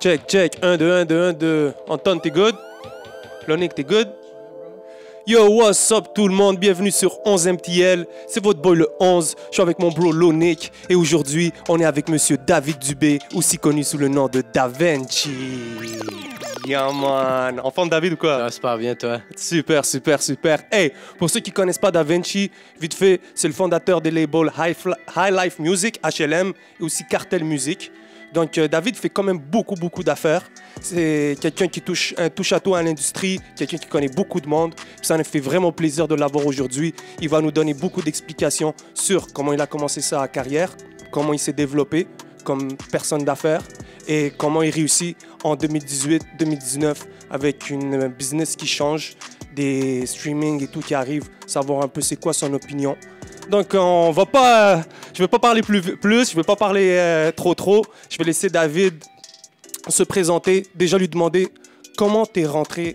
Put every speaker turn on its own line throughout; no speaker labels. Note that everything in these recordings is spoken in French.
Check, check. 1, 2, 1, 2, 1, 2. Anton, t'es good? Lonick, t'es good? Yo, what's up tout le monde? Bienvenue sur 11 MTL. C'est votre boy le 11. Je suis avec mon bro Lonick. Et aujourd'hui, on est avec monsieur David Dubé, aussi connu sous le nom de DaVinci. Yeah, man. En forme, David, ou quoi?
Ça va super bien, toi.
Super, super, super. Hey, pour ceux qui ne connaissent pas DaVinci, vite fait, c'est le fondateur des labels High Life Music, HLM, et aussi Cartel Music. Donc, David fait quand même beaucoup d'affaires. C'est quelqu'un qui touche un touche-à-tout à l'industrie, quelqu'un qui connaît beaucoup de monde. Puis ça nous fait vraiment plaisir de l'avoir aujourd'hui. Il va nous donner beaucoup d'explications sur comment il a commencé sa carrière, comment il s'est développé comme personne d'affaires et comment il réussit en 2018-2019 avec une business qui change, des streaming et tout qui arrive, savoir un peu c'est quoi son opinion. Donc, je vais pas parler plus, je vais pas parler trop. Je vais laisser David se présenter, déjà lui demander comment tu es rentré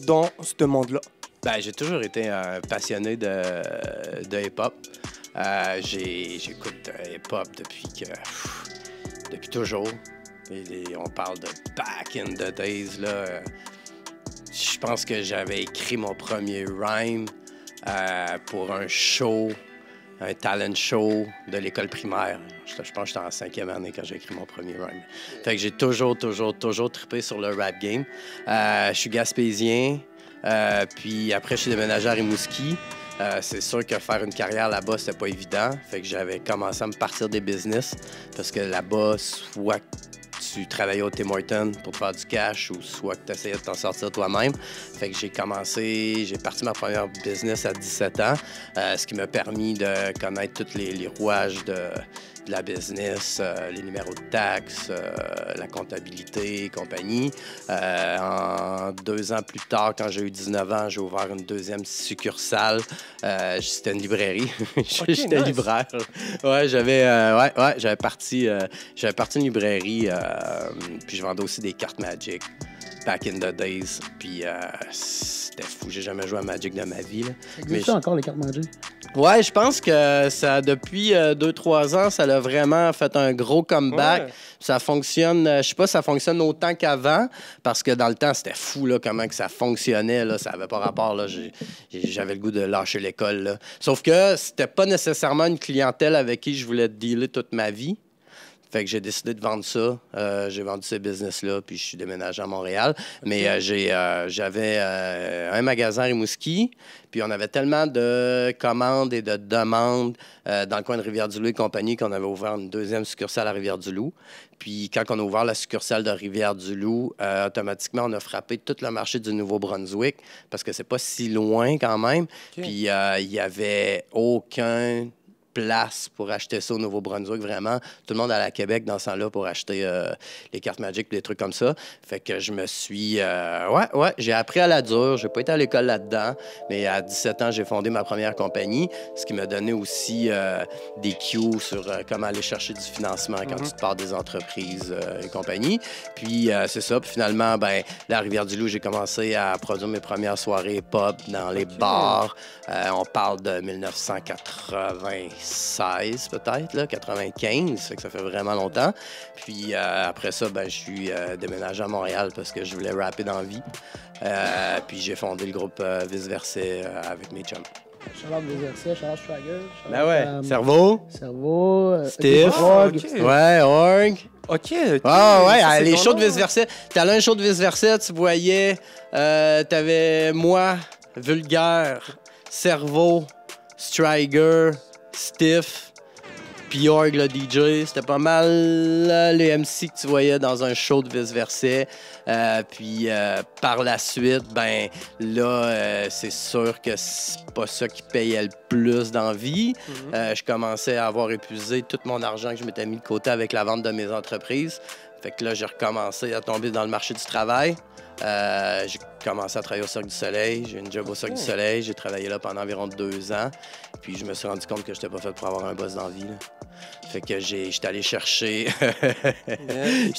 dans ce monde-là.
Ben, j'ai toujours été un passionné de hip-hop. J'écoute hip-hop depuis toujours. On parle de back in the days, là. Je pense que j'avais écrit mon premier rhyme pour un show, un talent show de l'école primaire. Je pense que j'étais en 5e année quand j'ai écrit mon premier rhyme. Fait que j'ai toujours trippé sur le rap game. Je suis gaspésien, puis après je suis déménagé à Rimouski. C'est sûr que faire une carrière là-bas, c'était pas évident. Fait que j'avais commencé à me partir des business parce que là-bas, soit tu travaillais au Tim Hortons pour te faire du cash ou soit que tu essayais de t'en sortir toi-même. Fait que j'ai parti ma première business à 17 ans, ce qui m'a permis de connaître tous les rouages de la business, les numéros de taxes, la comptabilité et compagnie. En 2 ans plus tard, quand j'ai eu 19 ans, j'ai ouvert une deuxième succursale. C'était une librairie. J'étais nice. Libraire. Ouais, j'avais parti une librairie, puis je vendais aussi des cartes Magic. Back in the days, puis c'était fou. J'ai jamais joué à Magic de ma vie.
Existe encore les cartes Magic?
Ouais, je pense que ça, depuis 2-3 ans, ça a vraiment fait un gros comeback. Ouais. Ça fonctionne, je sais pas si ça fonctionne autant qu'avant, parce que dans le temps, c'était fou là, comment que ça fonctionnait. Là, ça avait pas rapport. Là, j'avais le goût de lâcher l'école. Là. Sauf que c'était pas nécessairement une clientèle avec qui je voulais dealer toute ma vie. Fait que j'ai décidé de vendre ça. J'ai vendu ce business-là, puis je suis déménagé à Montréal. Mais j'avais un magasin à Rimouski, puis on avait tellement de commandes et de demandes dans le coin de Rivière-du-Loup et compagnie qu'on avait ouvert une deuxième succursale à Rivière-du-Loup. Puis quand on a ouvert la succursale de Rivière-du-Loup, automatiquement, on a frappé tout le marché du Nouveau-Brunswick, parce que c'est pas si loin quand même. Okay. Puis il y avait aucun place pour acheter ça au Nouveau-Brunswick, vraiment. Tout le monde allait à Québec dans ce temps-là pour acheter les cartes Magic et des trucs comme ça. Fait que je me suis... j'ai appris à la dure. J'ai pas été à l'école là-dedans, mais à 17 ans, j'ai fondé ma première compagnie, ce qui m'a donné aussi des cues sur comment aller chercher du financement quand tu te pars des entreprises et compagnie. Puis c'est ça. Puis finalement, là, à Rivière-du-Loup, j'ai commencé à produire mes premières soirées pop dans les bars. On parle de 1996 peut-être, là, 95, fait que ça fait vraiment longtemps. Puis après ça, je suis déménagé à Montréal parce que je voulais rapper dans la vie. Puis j'ai fondé le groupe Vice Versa avec mes chums.
Shout-out Vice Versa, shout-out Stragger.
Ben ouais, Cerveau. Steve.
Okay.
Ouais, Org.
OK.
Ah ouais, les shows de Vice Versa. T'allais un show de Vice Versa, tu voyais, t'avais moi, Vulgaire, Cerveau, Striger, Stiff, puis Org, le DJ. C'était pas mal les MC que tu voyais dans un show de Vice Versa. Puis par la suite, c'est sûr que c'est pas ça qui payait le plus dans la vie. Je commençais à avoir épuisé tout mon argent que je m'étais mis de côté avec la vente de mes entreprises. Fait que là, j'ai recommencé à tomber dans le marché du travail. J'ai commencé à travailler au Cirque du Soleil. J'ai une job au Cirque du Soleil. J'ai travaillé là pendant environ 2 ans. Puis je me suis rendu compte que j'étais pas fait pour avoir un boss dans la vie. Là. Fait que j'étais allé chercher... je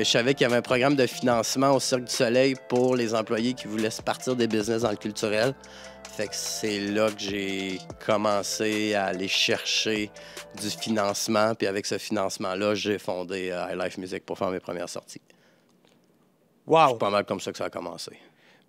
savais qu'il y avait un programme de financement au Cirque du Soleil pour les employés qui voulaient se partir des business dans le culturel. Fait que c'est là que j'ai commencé à aller chercher du financement. Puis avec ce financement-là, j'ai fondé High Life Music pour faire mes premières sorties.
Wow.
C'est pas mal comme ça que ça a commencé.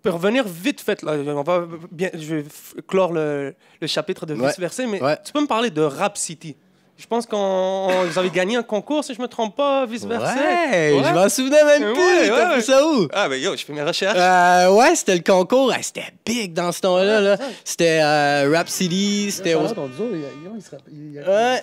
Pour revenir vite fait, là, je vais clore le chapitre de vice-versa, mais tu peux me parler de Rap City? Je pense que vous avez gagné un concours, si je me trompe pas, vice-versa.
Ouais, je m'en souvenais même plus. T'as pris ça où?
Ah, ben yo, je fais mes recherches.
Ouais, c'était le concours. C'était big dans ce temps-là. Là. C'était Rap City. C'était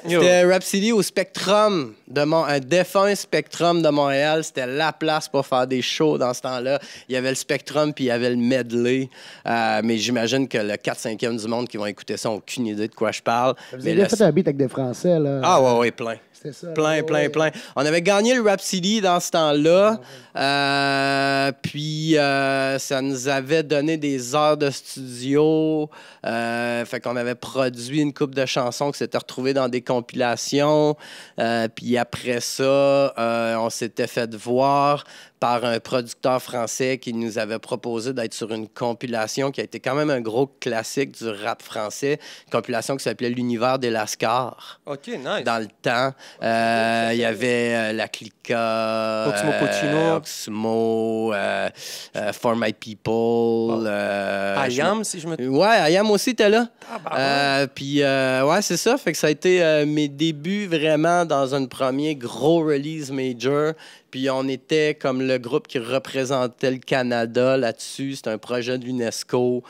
c'était Rap City au Spectrum, un défunt Spectrum de Montréal. C'était la place pour faire des shows dans ce temps-là. Il y avait le Spectrum puis il y avait le medley. Mais j'imagine que le 4/5e du monde qui vont écouter ça n'ont aucune idée de quoi je parle.
Vous avez fait un beat avec des Français, là.
Ah ouais, plein.
C'était ça.
Plein. On avait gagné le Rap City dans ce temps-là. Puis ça nous avait donné des heures de studio. Fait qu'on avait produit une couple de chansons qui s'étaient retrouvées dans des compilations. Puis après ça, on s'était fait voir par un producteur français qui nous avait proposé d'être sur une compilation qui a été quand même un gros classique du rap français, une compilation qui s'appelait L'Univers des Lascars.
OK, nice.
Dans le temps, il y avait La Clica,
Oxmo Puccino,
Oxmo, For My People.
IAM, si je me trompe.
Ouais, IAM aussi était là. Puis, ouais, c'est ça. Fait que ça a été mes débuts vraiment dans un premier gros release major. Puis on était comme le groupe qui représentait le Canada là-dessus. C'était un projet de l'UNESCO.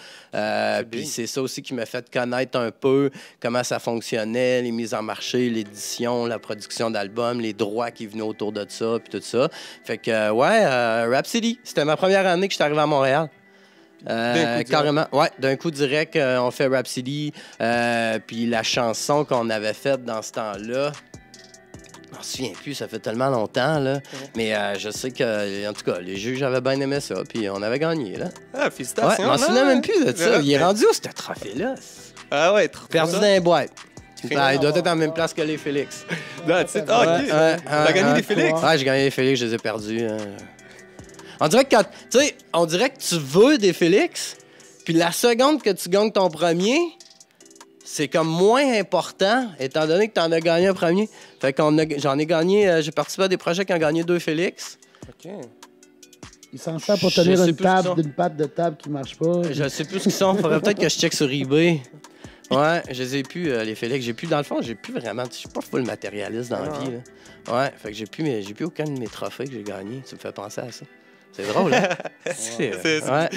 Puis c'est ça aussi qui m'a fait connaître un peu comment ça fonctionnait, les mises en marché, l'édition, la production d'albums, les droits qui venaient autour de ça, puis tout ça. Fait que, ouais, Rap City, c'était ma première année que j'étais arrivé à Montréal. Carrément, ouais, d'un coup direct, on fait Rap City. Puis la chanson qu'on avait faite dans ce temps-là, je m'en souviens plus, ça fait tellement longtemps, là. Mais je sais que, en tout cas, les juges avaient bien aimé ça, puis on avait gagné, là.
Ah, félicitations.
Ouais, je m'en souviens même plus de ça. Il est rendu où, ce trophée-là?
Ah ouais,
perdu dans les boîtes. Il doit être en même place que les Félix.
That's it. Ah, OK. T'as gagné des Félix?
Ouais, j'ai gagné les Félix, je les ai perdus. On dirait que on dirait que tu veux des Félix, puis la seconde que tu gagnes ton premier, c'est comme moins important, étant donné que tu en as gagné un premier. Fait que j'en ai gagné, j'ai participé à des projets qui ont gagné 2 Félix.
OK.
Ils s'en servent pour tenir une patte de table qui marche pas.
Je sais plus ce qu'ils sont. Faudrait peut-être que je check sur eBay. Ouais, je les ai plus, les Félix. Dans le fond, j'ai plus vraiment. Je suis pas full matérialiste dans la vie. Là. Ouais, fait que j'ai plus aucun de mes trophées que j'ai gagnés. Tu me fais penser à ça. C'est drôle, hein?
C'est
ouais,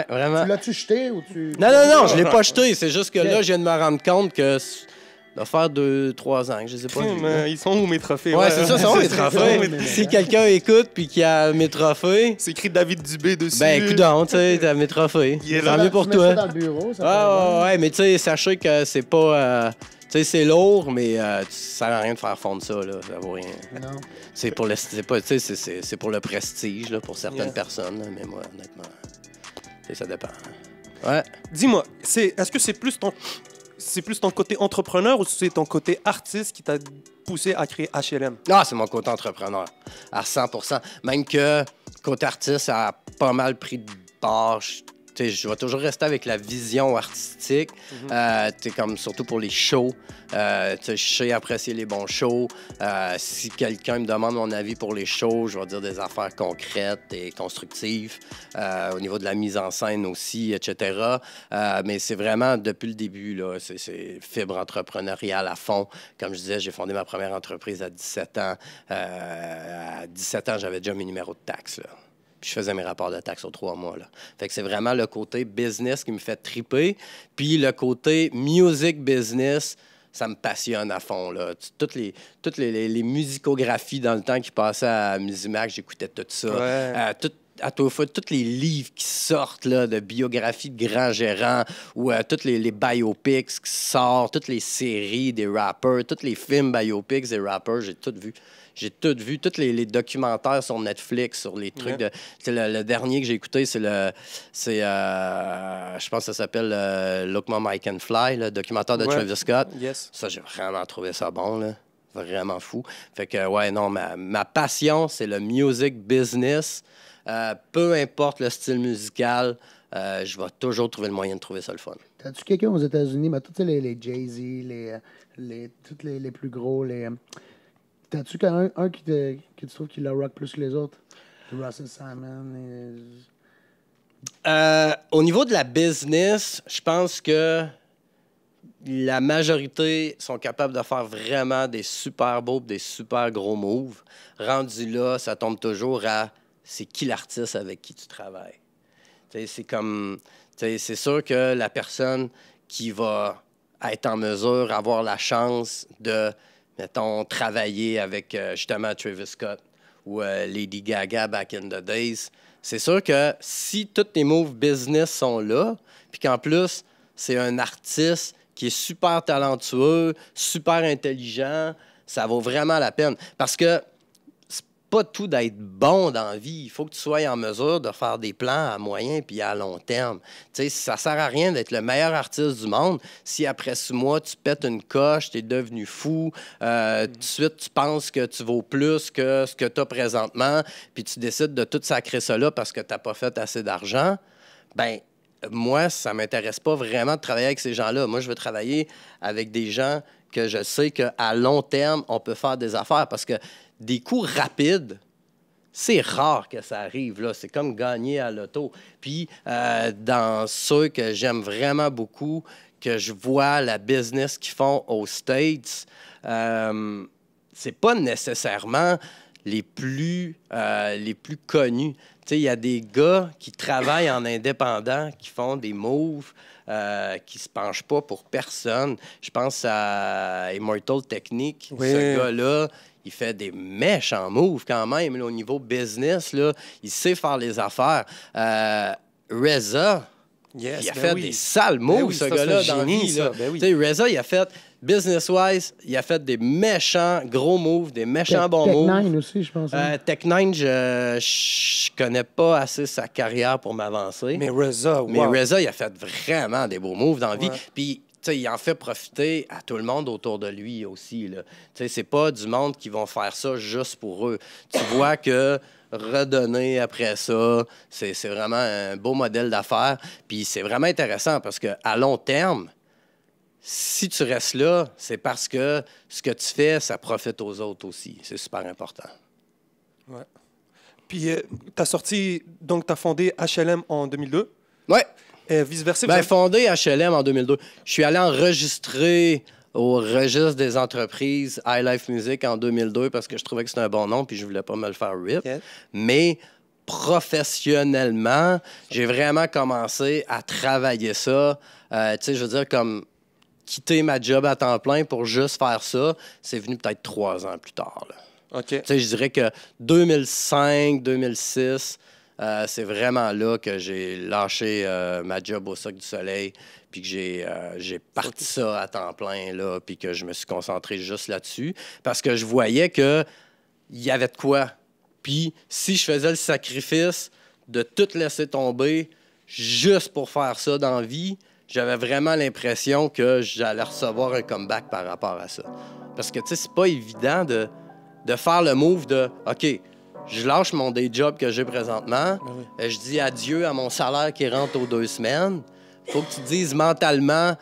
vraiment.
Tu l'as-tu jeté ou tu...
Non, je l'ai pas jeté. C'est juste que là, je viens de me rendre compte que ça doit faire 2-3 ans que je les ai pas vus.
Ils sont où mes trophées?
Ouais, c'est ça, sont où mes trophées? Si quelqu'un écoute puis qu'il a mes trophées...
C'est écrit David Dubé dessus.
Ben, écoute donc, tu sais, t'as mes trophées.
Tant mieux pour toi. Dans le bureau,
ouais, mais tu sais, sachez que c'est pas... tu sais, c'est lourd, mais ça sert à rien de faire fondre ça, là. Ça vaut rien. Non. C'est pour le prestige, là, pour certaines personnes. Là, mais moi, honnêtement, ça dépend. Ouais.
Dis-moi, est-ce que c'est plus ton côté entrepreneur ou c'est ton côté artiste qui t'a poussé à créer HLM?
Ah, c'est mon côté entrepreneur, à 100%. Même que côté artiste, ça a pas mal pris de part. Je vais toujours rester avec la vision artistique, comme surtout pour les shows. Je sais apprécier les bons shows. Si quelqu'un me demande mon avis pour les shows, je vais dire des affaires concrètes et constructives. Au niveau de la mise en scène aussi, etc. Mais c'est vraiment depuis le début, là, c'est fibre entrepreneuriale à fond. Comme je disais, j'ai fondé ma première entreprise à 17 ans. À 17 ans, j'avais déjà mes numéros de taxes, là. Puis je faisais mes rapports de taxes aux 3 mois. Là. Fait que c'est vraiment le côté business qui me fait triper. Puis le côté music business, ça me passionne à fond. Là. Toutes les musicographies dans le temps qui passaient à Musimax, j'écoutais tout ça.
Ouais.
À tous les livres qui sortent là, de biographies de grands gérants ou tous les biopics qui sortent, toutes les séries des rappers, tous les films biopics des rappers, j'ai tout vu. J'ai tout vu, tous les documentaires sur Netflix, sur les trucs de... Le dernier que j'ai écouté, je pense que ça s'appelle Look Mom I Can Fly, le documentaire de Travis Scott.
Yes.
Ça, j'ai vraiment trouvé ça bon, là. Vraiment fou. Fait que, ouais, non, ma passion, c'est le music business. Peu importe le style musical, je vais toujours trouver le moyen de trouver ça le fun.
T'as-tu quelqu'un aux États-Unis, mais tous les Jay-Z, tous les plus gros, t'as-tu un que tu trouves qui le rock plus que les autres? Russell Simon
Au niveau de la business, je pense que la majorité sont capables de faire vraiment des super beaux, des super gros moves. Rendu là, ça tombe toujours à c'est qui l'artiste avec qui tu travailles. C'est comme, c'est sûr que la personne qui va être en mesure, avoir la chance de, mettons, travailler avec justement Travis Scott ou Lady Gaga back in the days, c'est sûr que si tous tes moves business sont là, puis qu'en plus, c'est un artiste qui est super talentueux, super intelligent, ça vaut vraiment la peine. Parce que c'est pas tout d'être bon dans la vie. Il faut que tu sois en mesure de faire des plans à moyen puis à long terme. Tu sais, ça sert à rien d'être le meilleur artiste du monde si après 6 mois, tu pètes une coche, tu es devenu fou, tout de suite, tu penses que tu vaux plus que ce que tu as présentement, puis tu décides de tout sacrer ça là parce que tu n'as pas fait assez d'argent. Ben moi, ça ne m'intéresse pas vraiment de travailler avec ces gens-là. Moi, je veux travailler avec des gens que je sais qu'à long terme, on peut faire des affaires. Parce que des coups rapides, c'est rare que ça arrive, là. C'est comme gagner à l'auto. Puis, dans ceux que j'aime vraiment beaucoup, que je vois la business qu'ils font aux States, c'est pas nécessairement les plus connus. Il y a des gars qui travaillent en indépendant, qui font des moves, qui se penchent pas pour personne. Je pense à Immortal Technique.
Oui.
Ce gars-là, il fait des méchants moves quand même. Là, au niveau business, là, il sait faire les affaires. Reza,
Yes,
il a fait des sales
Ben
moves,
oui,
ce
ça,
gars-là,
c'est un
dans la
génie,
vie.
ça.
Là.
Ben oui.
Reza, il a fait, business-wise, il a fait des méchants gros moves, des méchants bons
Tech
moves.
Nine aussi, je pense.
Tech9, je connais pas assez sa carrière pour m'avancer.
Mais Reza, wow.
Mais Reza, il a fait vraiment des beaux moves dans la vie.
Ouais.
Puis, tu sais, il en fait profiter à tout le monde autour de lui aussi, là. Tu sais, c'est pas du monde qui vont faire ça juste pour eux. Tu vois que redonner après ça, c'est vraiment un beau modèle d'affaires. Puis c'est vraiment intéressant parce qu'à long terme, si tu restes là, c'est parce que ce que tu fais, ça profite aux autres aussi. C'est super important.
Ouais. Puis, tu as sorti, donc tu as fondé HLM en 2002.
Ouais.
Vice-versa.
Ben, fondé HLM en 2002. Je suis allé enregistrer au registre des entreprises High Life Music en 2002 parce que je trouvais que c'était un bon nom puis je voulais pas me le faire rip.
Okay.
Mais professionnellement, j'ai vraiment commencé à travailler ça. Tu sais, je veux dire, comme quitter ma job à temps plein pour juste faire ça, c'est venu peut-être 3 ans plus tard, là.
OK.
Tu sais, je dirais que 2005, 2006, c'est vraiment là que j'ai lâché ma job au Cirque du Soleil, puis que j'ai parti ça à temps plein, là, puis que je me suis concentré juste là-dessus, parce que je voyais qu'il y avait de quoi. Puis si je faisais le sacrifice de tout laisser tomber juste pour faire ça dans la vie, j'avais vraiment l'impression que j'allais recevoir un comeback par rapport à ça. Parce que, tu sais, c'est pas évident de faire le move de « OK, je lâche mon day job que j'ai présentement, je dis adieu à mon salaire qui rentre aux 2 semaines. Faut que tu te dises mentalement,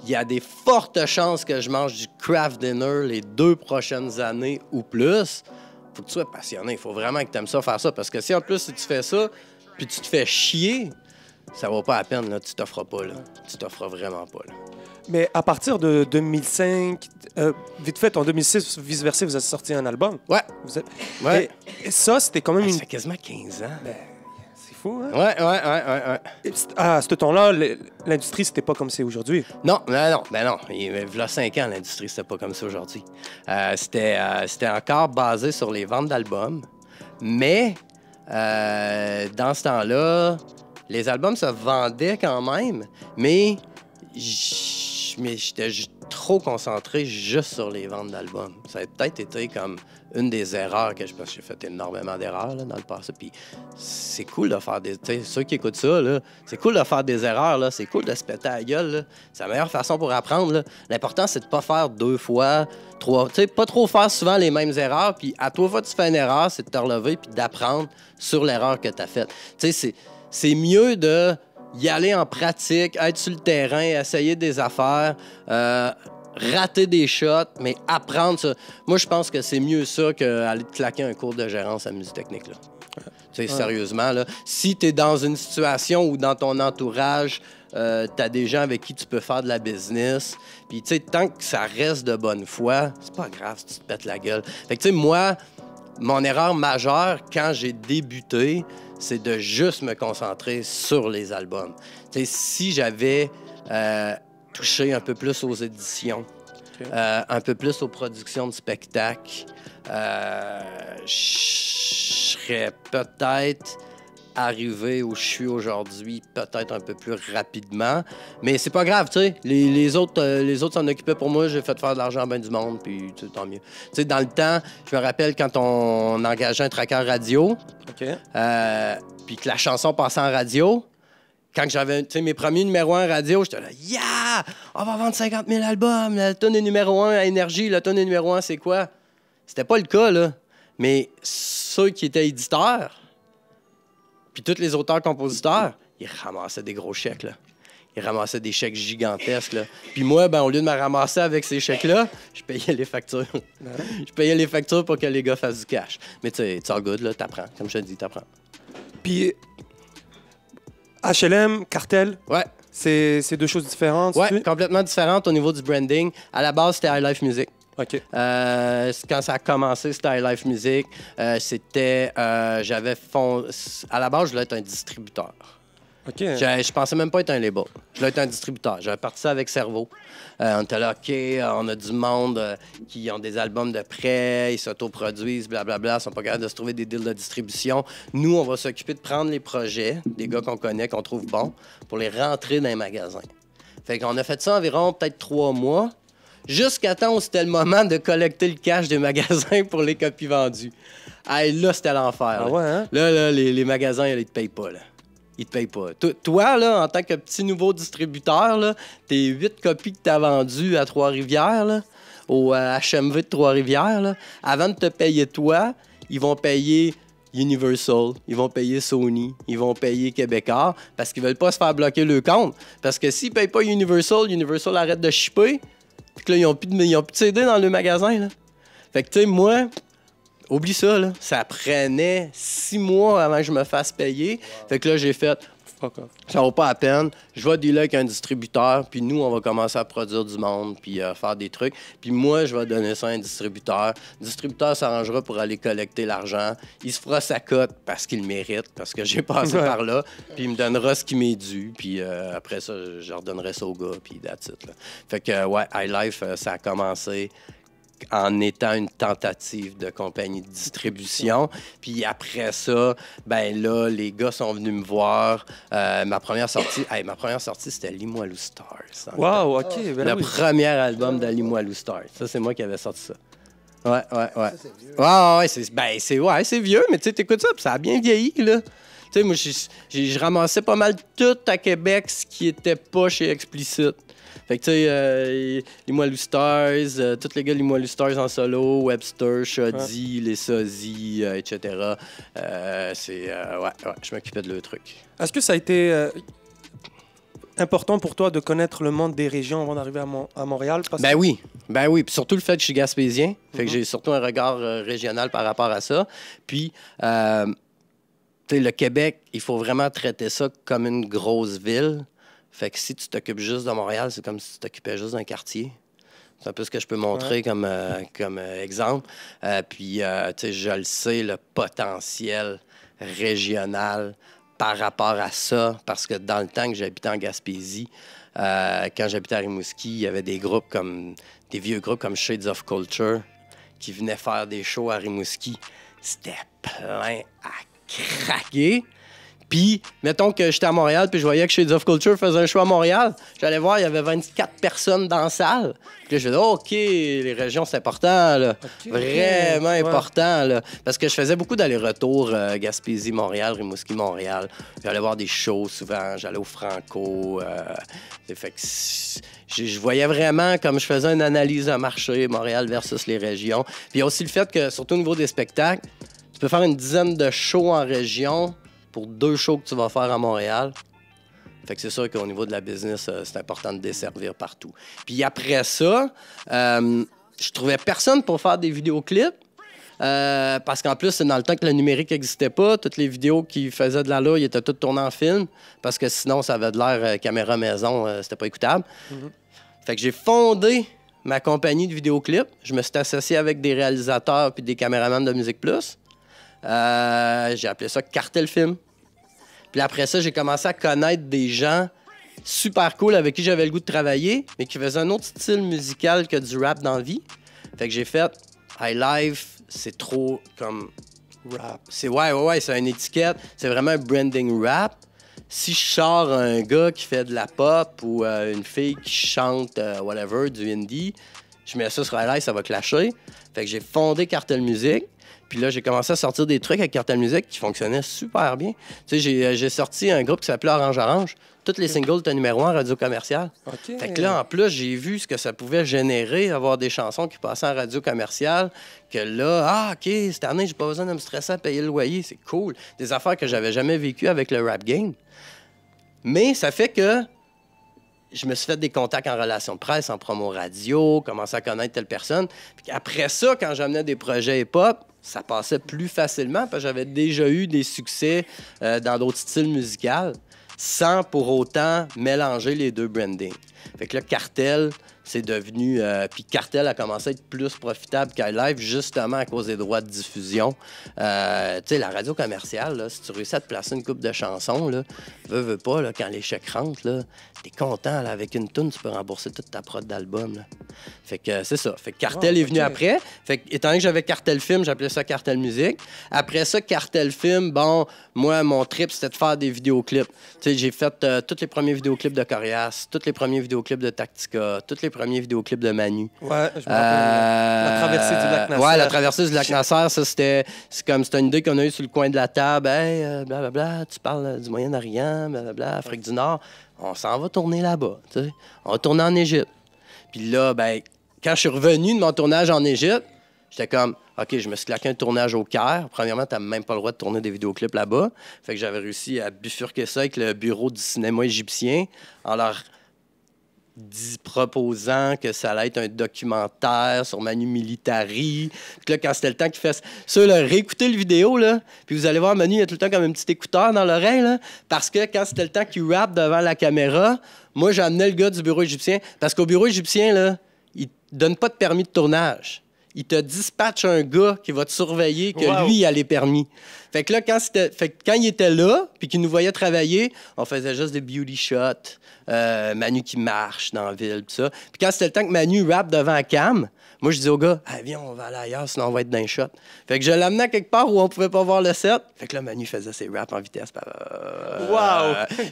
il y a des fortes chances que je mange du craft dinner les 2 prochaines années ou plus. Faut que tu sois passionné. Il faut vraiment que tu aimes ça, faire ça. Parce que si en plus, si tu fais ça, puis tu te fais chier, ça vaut pas la peine, là. Tu t'offres pas, là. Tu t'offres vraiment pas, là.
Mais à partir de 2005, vite fait, en 2006, vice-versa, vous avez sorti un album.
Ouais.
Vous êtes...
Ouais.
Et ça, c'était quand même
Ça
une...
fait quasiment 15 ans.
C'est fou, hein?
Ouais.
Et à ce temps-là, l'industrie, c'était pas comme c'est aujourd'hui.
Non. Il y a 5 ans, l'industrie, c'était pas comme ça aujourd'hui. C'était encore basé sur les ventes d'albums. Mais, dans ce temps-là, les albums se vendaient quand même, mais j'étais trop concentré juste sur les ventes d'albums. Ça a peut-être été comme une des erreurs que parce que j'ai fait énormément d'erreurs là, dans le passé. Puis c'est cool de faire des... Ceux qui écoutent ça, là, c'est cool de faire des erreurs. Là. C'est cool de se péter à la gueule. Là. C'est la meilleure façon pour apprendre. Là. L'important, c'est de pas faire 2 fois, 3... pas trop faire souvent les mêmes erreurs. Puis à 3 fois tu fais une erreur, c'est de te relever puis d'apprendre sur l'erreur que tu as faite. C'est mieux de y aller en pratique, être sur le terrain, essayer des affaires, rater des shots, mais apprendre ça. Moi, je pense que c'est mieux ça qu'aller te claquer un cours de gérance à musique technique, là. Tu sais, sérieusement, là, si tu es dans une situation où dans ton entourage, tu as des gens avec qui tu peux faire de la business, puis tu sais, tant que ça reste de bonne foi, c'est pas grave si tu te pètes la gueule. Fait que tu sais, moi, mon erreur majeure quand j'ai débuté, c'est de juste me concentrer sur les albums. Tu sais, si j'avais touché un peu plus aux éditions, un peu plus aux productions de spectacles, je serais peut-être arrivé où je suis aujourd'hui, peut-être un peu plus rapidement. Mais c'est pas grave, tu sais. Les autres s'en occupaient pour moi. J'ai fait faire de l'argent à ben du monde, puis tant mieux. Tu sais, dans le temps, je me rappelle quand on engageait un tracker radio, puis que la chanson passait en radio. Quand j'avais mes premiers numéros 1 radio, j'étais là, yeah! On va vendre 50 000 albums. La tonne est numéro 1 à Énergie. La tonne est numéro 1, c'est quoi? C'était pas le cas, là. Mais ceux qui étaient éditeurs, puis tous les auteurs-compositeurs, ils ramassaient des gros chèques, là. Ils ramassaient des chèques gigantesques, là. Puis moi, ben, au lieu de me ramasser avec ces chèques-là, je payais les factures. Je payais les factures pour que les gars fassent du cash. Mais tu sais, it's all good, là, t'apprends. Comme je te dis, t'apprends.
Puis HLM, Cartel,
ouais.
C'est deux choses différentes.
Ouais, complètement différentes au niveau du branding. À la base, c'était High Life Music.
OK.
Quand ça a commencé, c'était High Life Music. C'était... À la base, je voulais être un distributeur.
OK.
Je pensais même pas être un label. Je voulais être un distributeur. J'avais parti ça avec Cerveau. On était là, OK, on a du monde qui ont des albums de prêt, ils s'autoproduisent, blablabla, ils sont pas capables de se trouver des deals de distribution. Nous, on va s'occuper de prendre les projets, des gars qu'on connaît, qu'on trouve bons, pour les rentrer dans les magasins. Fait qu'on a fait ça environ peut-être 3 mois, jusqu'à temps où c'était le moment de collecter le cash des magasins pour les copies vendues. Hey, là, c'était l'enfer.
Ah ouais, hein?
Là, les magasins, ils te payent pas, là. Ils te payent pas. Toi, là, en tant que petit nouveau distributeur, là, tes 8 copies que tu as vendues à Trois-Rivières, là, au HMV de Trois-Rivières, là, avant de te payer toi, ils vont payer Universal, ils vont payer Sony, ils vont payer Québécois parce qu'ils veulent pas se faire bloquer le compte. Parce que s'ils payent pas Universal, Universal arrête de shipper, puis que là, ils ont plus de CD dans le magasin, là. Fait que, tu sais, moi... Oublie ça, là. Ça prenait 6 mois avant que je me fasse payer. Wow. Fait que là, j'ai fait, ça vaut pas la peine. Je vais dealer avec un distributeur, puis nous, on va commencer à produire du monde, puis faire des trucs. Puis moi, je vais donner ça à un distributeur. Le distributeur s'arrangera pour aller collecter l'argent. Il se fera sa cote parce qu'il le mérite, parce que j'ai passé par là. Puis il me donnera ce qui m'est dû. Puis après ça, je redonnerai ça au gars, puis that's it, là. Fait que, ouais, High Life, ça a commencé en étant une tentative de compagnie de distribution. Puis après ça, ben là, les gars sont venus me voir. Ma première sortie, c'était Limoilou Stars.
Wow, OK. Ben
le premier album de Limoilou Stars. Ça, c'est moi qui avais sorti ça. Ouais.
Ça, c'est vieux.
Ouais, c'est vieux, mais tu sais, t'écoutes ça, puis ça a bien vieilli, là. Tu sais, moi, je ramassais pas mal tout à Québec ce qui était pas chez Explicit. Fait que, tu sais, Limoilou Stars, tous les gars de Limoilou Stars en solo, Webster, Shoddy, les Sozy, etc. Je m'occupais de leur truc.
Est-ce que ça a été important pour toi de connaître le monde des régions avant d'arriver à Montréal?
Ben oui. Puis surtout le fait que je suis gaspésien. Fait que j'ai surtout un regard régional par rapport à ça. Puis, tu sais, le Québec, il faut vraiment traiter ça comme une grosse ville. Fait que si tu t'occupes juste de Montréal, c'est comme si tu t'occupais juste d'un quartier. C'est un peu ce que je peux montrer comme exemple. Puis, tu sais, je le sais, le potentiel régional par rapport à ça, parce que dans le temps que j'habitais en Gaspésie, quand j'habitais à Rimouski, il y avait des vieux groupes comme Shades of Culture qui venaient faire des shows à Rimouski. C'était plein à craquer. Puis, mettons que j'étais à Montréal, puis je voyais que Shades of Culture faisait un show à Montréal. J'allais voir, il y avait 24 personnes dans la salle. Puis là, je disais, OK, les régions, c'est important, là. Okay. Vraiment important, là. Parce que je faisais beaucoup d'allers-retours, Gaspésie, Montréal, Rimouski, Montréal. J'allais voir des shows souvent, j'allais au Franco. Fait que je voyais vraiment, comme je faisais une analyse de marché, Montréal versus les régions. Puis il y a aussi le fait que, surtout au niveau des spectacles, tu peux faire une dizaine de shows en région pour 2 shows que tu vas faire à Montréal. Fait que c'est sûr qu'au niveau de la business, c'est important de desservir partout. Puis après ça, je trouvais personne pour faire des vidéoclips. Parce qu'en plus, c'est dans le temps que le numérique n'existait pas. Toutes les vidéos qui faisaient de l'allure, ils étaient toutes tournées en film. Parce que sinon, ça avait de l'air caméra maison, c'était pas écoutable. Fait que j'ai fondé ma compagnie de vidéoclips. Je me suis associé avec des réalisateurs puis des caméramans de Musique Plus. J'ai appelé ça Cartel Film. Puis après ça, j'ai commencé à connaître des gens super cool avec qui j'avais le goût de travailler, mais qui faisaient un autre style musical que du rap dans la vie. Fait que j'ai fait High Life, c'est trop comme rap. C'est c'est une étiquette. C'est vraiment un branding rap. Si je sors un gars qui fait de la pop ou une fille qui chante whatever, du indie, je mets ça sur High Life, ça va clasher. Fait que j'ai fondé Cartel Music. Puis là, j'ai commencé à sortir des trucs avec Cartel Music qui fonctionnaient super bien. Tu sais, j'ai sorti un groupe qui s'appelait Orange Orange. Tous les singles étaient numéro 1 radio commerciale. Fait que là, en plus, j'ai vu ce que ça pouvait générer, avoir des chansons qui passaient en radio commerciale. Que là, OK, cette année, j'ai pas besoin de me stresser à payer le loyer. C'est cool. Des affaires que j'avais jamais vécues avec le rap game. Mais ça fait que je me suis fait des contacts en relations de presse, en promo radio, commencé à connaître telle personne. Puis après ça, quand j'amenais des projets hip-hop, ça passait plus facilement parce que j'avais déjà eu des succès dans d'autres styles musicaux sans pour autant mélanger les deux brandings. Fait que là, Cartel, c'est devenu... puis Cartel a commencé à être plus profitable qu'High-Life justement à cause des droits de diffusion. Tu sais, la radio commerciale, là, si tu réussis à te placer une couple de chansons, là, veux pas, là, quand les chèques rentrent, là, t'es content, là, avec une toune, tu peux rembourser toute ta prod d'album. Là. Fait que c'est ça. Fait que Cartel est venu après. Fait que, étant donné que j'avais Cartel Film, j'appelais ça Cartel Musique. Après ça, Cartel Film, bon, moi, mon trip, c'était de faire des vidéoclips. Tu sais, j'ai fait tous les premiers vidéoclips de Corias, tous les premiers vidéoclips de Tactica, tous les premiers vidéoclips de Manu.
Ouais, je me rappelle. La traversée du lac Nasser.
Ouais, la traversée du lac Nasser, ça, c'était une idée qu'on a eue sur le coin de la table. Hey, blablabla, tu parles du Moyen-Orient, blablabla, Afrique du Nord. On s'en va tourner là-bas, tu sais. On va tourner en Égypte. Puis là, ben, quand je suis revenu de mon tournage en Égypte, j'étais comme, OK, je me suis claqué un tournage au Caire. Premièrement, t'as même pas le droit de tourner des vidéoclips là-bas. Fait que j'avais réussi à bifurquer ça avec le bureau du cinéma égyptien en leur proposant que ça allait être un documentaire sur Manu Militari. Puis là, quand c'était le temps qu'il fasse ça, là, réécoutez le vidéo, là, puis vous allez voir Manu, il a tout le temps comme un petit écouteur dans l'oreille, là, parce que quand c'était le temps qu'il rappe devant la caméra, moi, j'amenais le gars du bureau égyptien, parce qu'au bureau égyptien, là, il donne pas de permis de tournage. Il te dispatche un gars qui va te surveiller que lui, il a les permis. Fait que là, quand il était là, puis qu'il nous voyait travailler, on faisait juste des beauty shots, Manu qui marche dans la ville, tout ça. Puis quand c'était le temps que Manu rappe devant la cam, moi, je disais au gars, hey, viens, on va aller ailleurs, sinon on va être dans un shot. Fait que je l'amenais à quelque part où on pouvait pas voir le set. Fait que là, Manu faisait ses raps en vitesse.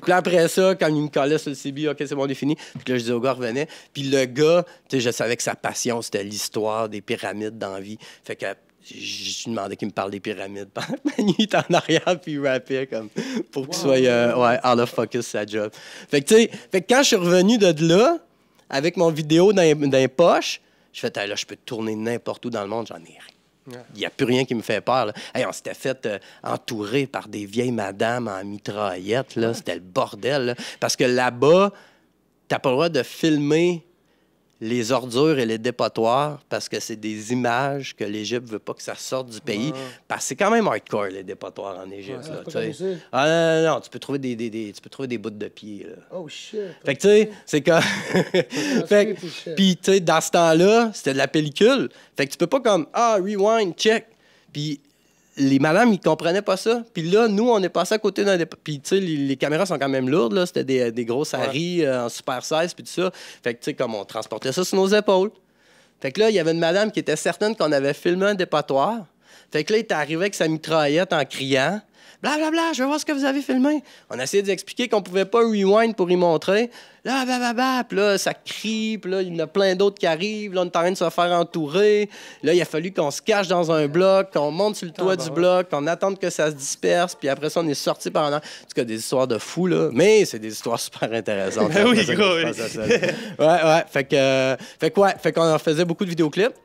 Puis après ça, quand il me collait sur le CB, OK, c'est bon, on est fini. Puis là, je disais au gars, revenait. Puis le gars, tu sais, je savais que sa passion, c'était l'histoire des pyramides dans la vie. Fait que je lui demandais qu'il me parle des pyramides. Manu était en arrière, puis il rappait comme pour qu'il soit out of focus sa job. Fait que, tu sais, quand je suis revenu de là, avec mon vidéo dans les poches, je fais, hey, là, je peux tourner n'importe où dans le monde, j'en ai rien. Il n'y a plus rien qui me fait peur. Là. Hey, on s'était fait entourer par des vieilles madames en mitraillette. Là. C'était le bordel. Là. Parce que là-bas, t'as pas le droit de filmer les ordures et les dépotoirs parce que c'est des images que l'Égypte veut pas que ça sorte du pays. Parce que c'est quand même hardcore, les dépotoirs en Égypte. Non, tu peux trouver des bouts de pieds. Là.
Oh, shit.
Fait que, tu sais, c'est comme... Puis, tu sais, dans ce temps-là, c'était de la pellicule. Fait que tu peux pas comme, rewind, check. Puis les madames, ils comprenaient pas ça. Puis là, nous, on est passé à côté d'un... Puis, tu sais, les caméras sont quand même lourdes, là. C'était des grosses Harry en super 16, puis tout ça. Fait que, tu sais, comme on transportait ça sur nos épaules. Fait que là, il y avait une madame qui était certaine qu'on avait filmé un dépotoir. Fait que là, il était arrivé avec sa mitraillette en criant. Blablabla, je veux voir ce que vous avez filmé. On a essayé d'expliquer qu'on pouvait pas rewind pour y montrer. Là, blablabla, puis là, ça crie, puis là, il y en a plein d'autres qui arrivent. Là, on est en train de se faire entourer. Là, il a fallu qu'on se cache dans un bloc, qu'on monte sur le toit du bloc, qu'on attende que ça se disperse, puis après ça, on est sorti par en arrière. En tout cas, des histoires de fous, là. Mais c'est des histoires super intéressantes.
Ben oui, gros, oui.
Fait qu'on en faisait beaucoup de vidéoclips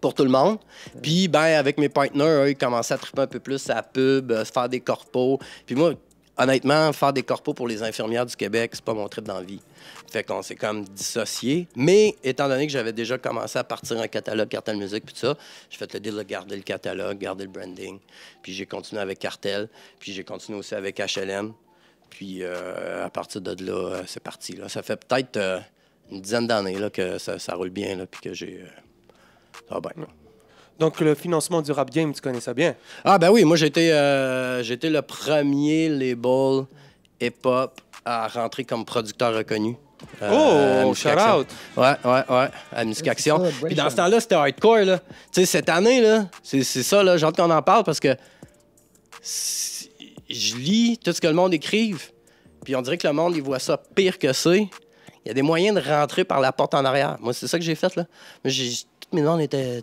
pour tout le monde. Puis, ben, avec mes partners, ils commençaient à triper un peu plus à la pub, se faire des corpos. Puis moi, honnêtement, faire des corpos pour les infirmières du Québec, c'est pas mon trip dans la vie. Fait qu'on s'est comme dissocié. Mais étant donné que j'avais déjà commencé à partir un catalogue Cartel Musique puis tout ça, j'ai fait le deal de garder le catalogue, garder le branding. Puis j'ai continué avec Cartel, puis j'ai continué aussi avec HLM. Puis à partir de là, c'est parti. Là. Ça fait peut-être une dizaine d'années là, que ça roule bien, là, puis que j'ai... ça va bien.
Donc, le financement du rap game, tu connais ça bien?
Ah ben oui, moi j'ai été le premier label hip-hop à rentrer comme producteur reconnu.
Shout out!
Ouais, à Musique Action.
C'est ça,
Puis dans ce temps-là, c'était hardcore, là. Tu sais, cette année, là, c'est ça, là, j'ai hâte qu'on en parle parce que je lis tout ce que le monde écrive, puis on dirait que le monde, il voit ça pire que c'est. Il y a des moyens de rentrer par la porte en arrière. Moi, c'est ça que j'ai fait, là. Moi, toutes mes demandes étaient...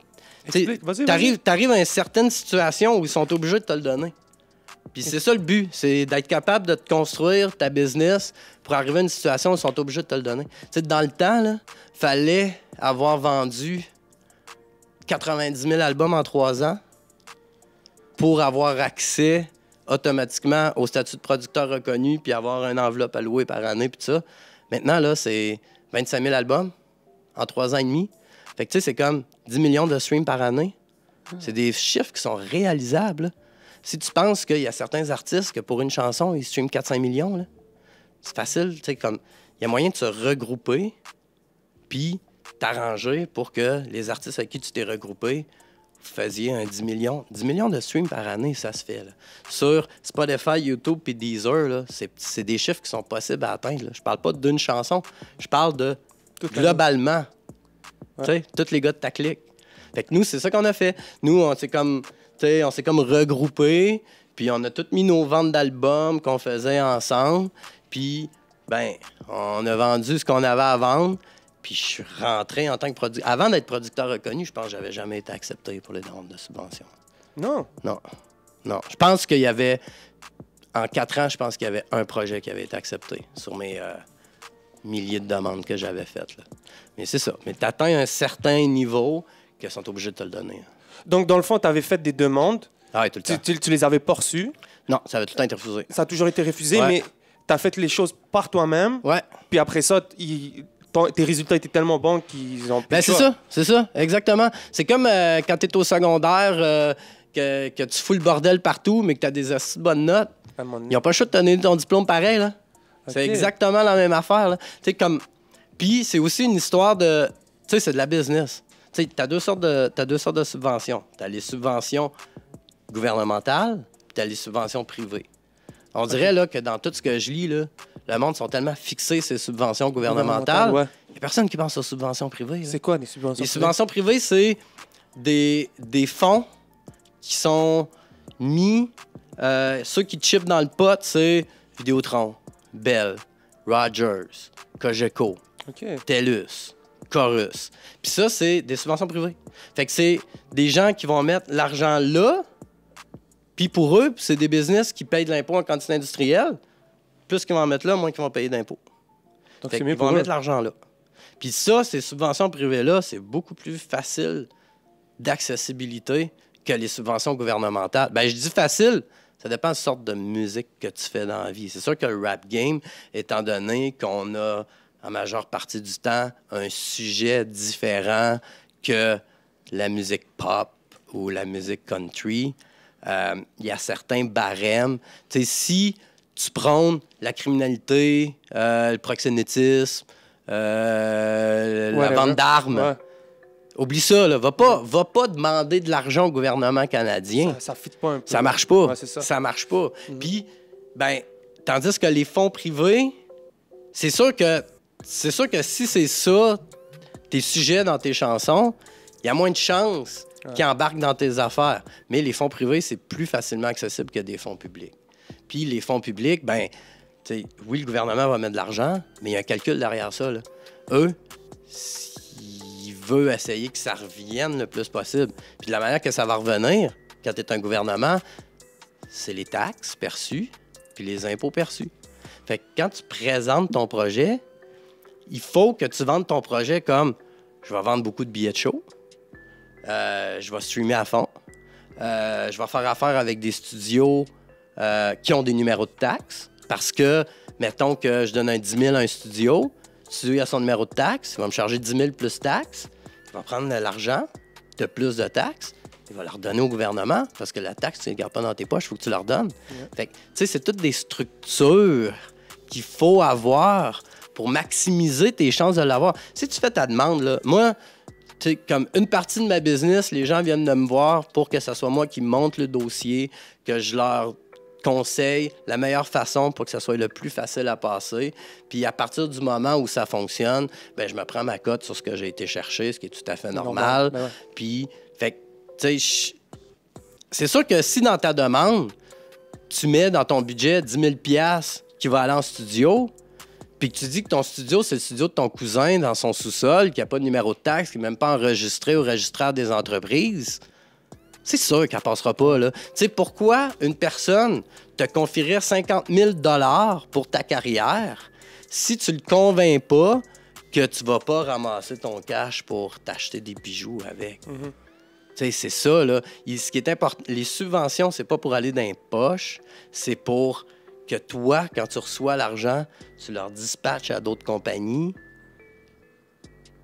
T'arrives à une certaine situation où ils sont obligés de te le donner. Puis c'est ça le but, c'est d'être capable de te construire ta business pour arriver à une situation où ils sont obligés de te le donner. T'sais, dans le temps, il fallait avoir vendu 90 000 albums en 3 ans pour avoir accès automatiquement au statut de producteur reconnu puis avoir une enveloppe à louer par année puis tout ça. Maintenant, là, c'est 25 000 albums en 3 ans et demi. Fait que tu sais, c'est comme 10 millions de streams par année. C'est des chiffres qui sont réalisables, là. Si tu penses qu'il y a certains artistes que pour une chanson, ils streament 4-5 millions, là, c'est facile. Tu sais, comme il y a moyen de se regrouper puis t'arranger pour que les artistes avec qui tu t'es regroupé, vous faisiez un 10 millions. 10 millions de streams par année, ça se fait. Là. Sur Spotify, YouTube et Deezer, là, c'est des chiffres qui sont possibles à atteindre. Là. Je parle pas d'une chanson, je parle de globalement. Ouais. Tu sais, tous les gars de ta clique. Fait que nous, c'est ça qu'on a fait. Nous, on s'est comme regroupés, puis on a tous mis nos ventes d'albums qu'on faisait ensemble, puis, ben, on a vendu ce qu'on avait à vendre, puis je suis rentré en tant que producteur. Avant d'être producteur reconnu, je pense que j'avais jamais été accepté pour les demandes de subvention.
Non?
Non. Je pense qu'il y avait, en 4 ans, je pense qu'il y avait un projet qui avait été accepté sur mes milliers de demandes que j'avais faites. Là. Mais c'est ça. Mais tu atteins un certain niveau qu'ils sont obligés de te le donner.
Donc, dans le fond, tu avais fait des demandes.
Ah oui, tout le temps.
Tu les avais pas reçues.
Non, ça avait tout le temps été refusé.
Ça a toujours été refusé, mais tu as fait les choses par toi-même.
Ouais.
Puis après ça, tes résultats étaient tellement bons qu'ils ont...
Ben c'est ça, exactement. C'est comme quand tu es au secondaire, que tu fous le bordel partout, mais que tu as des assez bonnes notes. Ils n'ont pas le choix de te donner ton diplôme pareil, là. Okay. C'est exactement la même affaire, là. Tu sais, comme... Puis c'est aussi une histoire de... Tu sais, c'est de la business. Tu sais, t'as deux sortes de subventions. T'as les subventions gouvernementales, puis t'as les subventions privées. On dirait là, que dans tout ce que je lis, là, le monde sont tellement fixés ces subventions gouvernementales. Il n'y a personne qui pense aux subventions privées.
C'est quoi des subventions privées?
Les subventions privées, c'est des fonds qui sont mis... ceux qui chippent dans le pot, c'est Vidéotron, Bell, Rogers, Cogeco, TELUS, Chorus. Puis ça, c'est des subventions privées. Fait que c'est des gens qui vont mettre l'argent là, puis pour eux, c'est des business qui payent de l'impôt en quantité industrielle. Plus qu'ils vont en mettre là, moins qu'ils vont payer d'impôts. Donc, c'est mieux pour eux. Ils vont mettre l'argent là. Puis ça, ces subventions privées-là, c'est beaucoup plus facile d'accessibilité que les subventions gouvernementales. Ben, je dis facile, ça dépend de la sorte de musique que tu fais dans la vie. C'est sûr que le rap game, étant donné qu'on a, en majeure partie du temps, un sujet différent que la musique pop ou la musique country, il y a certains barèmes. Tu sais, si tu prônes la criminalité, le proxénétisme, la vente d'armes, oublie ça, là. Va pas demander de l'argent au gouvernement canadien.
Ça fit pas un peu.
Ça marche pas.
Ouais,
ça marche pas. Puis, ben, tandis que les fonds privés, c'est sûr que si c'est ça, tes sujets dans tes chansons, il y a moins de chances qu'ils embarquent dans tes affaires. Mais les fonds privés, c'est plus facilement accessible que des fonds publics. Puis les fonds publics, ben, t'sais, oui, le gouvernement va mettre de l'argent, mais il y a un calcul derrière ça, là. Eux, s'ils veulent essayer que ça revienne le plus possible. Puis de la manière que ça va revenir, quand tu es un gouvernement, c'est les taxes perçues puis les impôts perçus. Fait que quand tu présentes ton projet, il faut que tu vendes ton projet comme je vais vendre beaucoup de billets de show, je vais streamer à fond, je vais faire affaire avec des studios qui ont des numéros de taxes. Parce que, mettons que je donne un 10 000 à un studio, le studio a son numéro de taxes, il va me charger 10 000 plus taxes, il va prendre l'argent de plus de taxes, il va le redonner au gouvernement, parce que la taxe, tu ne la gardes pas dans tes poches, il faut que tu leur donnes. Fait que, tu sais, c'est toutes des structures qu'il faut avoir pour maximiser tes chances de l'avoir. Si tu fais ta demande, là, moi, tu sais, comme une partie de ma business, les gens viennent de me voir pour que ce soit moi qui monte le dossier, que je leur conseille la meilleure façon pour que ça soit le plus facile à passer. Puis à partir du moment où ça fonctionne, ben je me prends ma cote sur ce que j'ai été chercher, ce qui est tout à fait normal.
Ben ouais.
Puis, fait que, tu sais, c'est sûr que si dans ta demande, tu mets dans ton budget 10 000 $ qui va aller en studio, puis que tu dis que ton studio, c'est le studio de ton cousin dans son sous-sol, qui n'a pas de numéro de taxe, qui n'est même pas enregistré au registraire des entreprises, c'est sûr qu'elle passera pas, là. Tu sais, pourquoi une personne te confierait 50 000 $ pour ta carrière si tu le convaincs pas que tu vas pas ramasser ton cash pour t'acheter des bijoux avec? Tu sais, c'est ça, là. Ce qui est important, les subventions, c'est pas pour aller dans les poches, c'est pour que toi, quand tu reçois l'argent, tu leur dispatches à d'autres compagnies.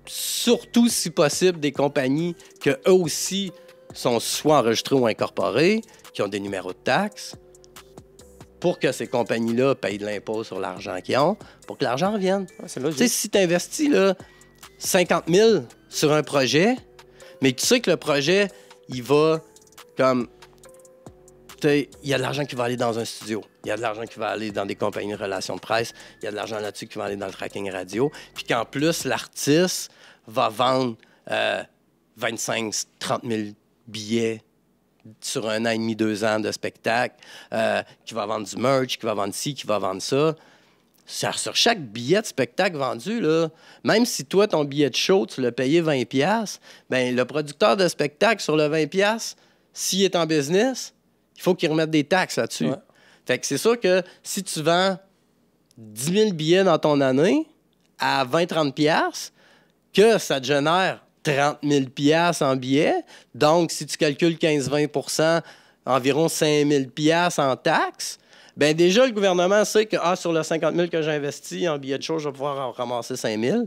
Surtout, si possible, des compagnies que eux aussi sont soit enregistrés ou incorporés, qui ont des numéros de taxes, pour que ces compagnies-là payent de l'impôt sur l'argent qu'ils ont, pour que l'argent revienne.
Ouais, c'est logique.
Tu sais, si tu investis là, 50 000 sur un projet, mais que tu sais que le projet, il va comme... Il y a de l'argent qui va aller dans un studio, il y a de l'argent qui va aller dans des compagnies de relations de presse, il y a de l'argent là-dessus qui va aller dans le tracking radio, puis qu'en plus, l'artiste va vendre 25-30 000 billets sur 1 an et demi, 2 ans de spectacle, qui va vendre du merch, qui va vendre ci, qui va vendre ça. Sur chaque billet de spectacle vendu, là, même si toi, ton billet de show, tu l'as payé 20 $, bien, le producteur de spectacle sur le 20 $, s'il est en business, il faut qu'il remette des taxes là-dessus. Ouais. Fait que c'est sûr que si tu vends 10 000 billets dans ton année à 20-30 $, que ça te génère 30 000 $ en billets. Donc, si tu calcules 15-20 %, environ 5 000 $ en taxes, bien déjà, le gouvernement sait que sur le 50 000 que j'ai investi en billets de show, je vais pouvoir en ramasser 5 000.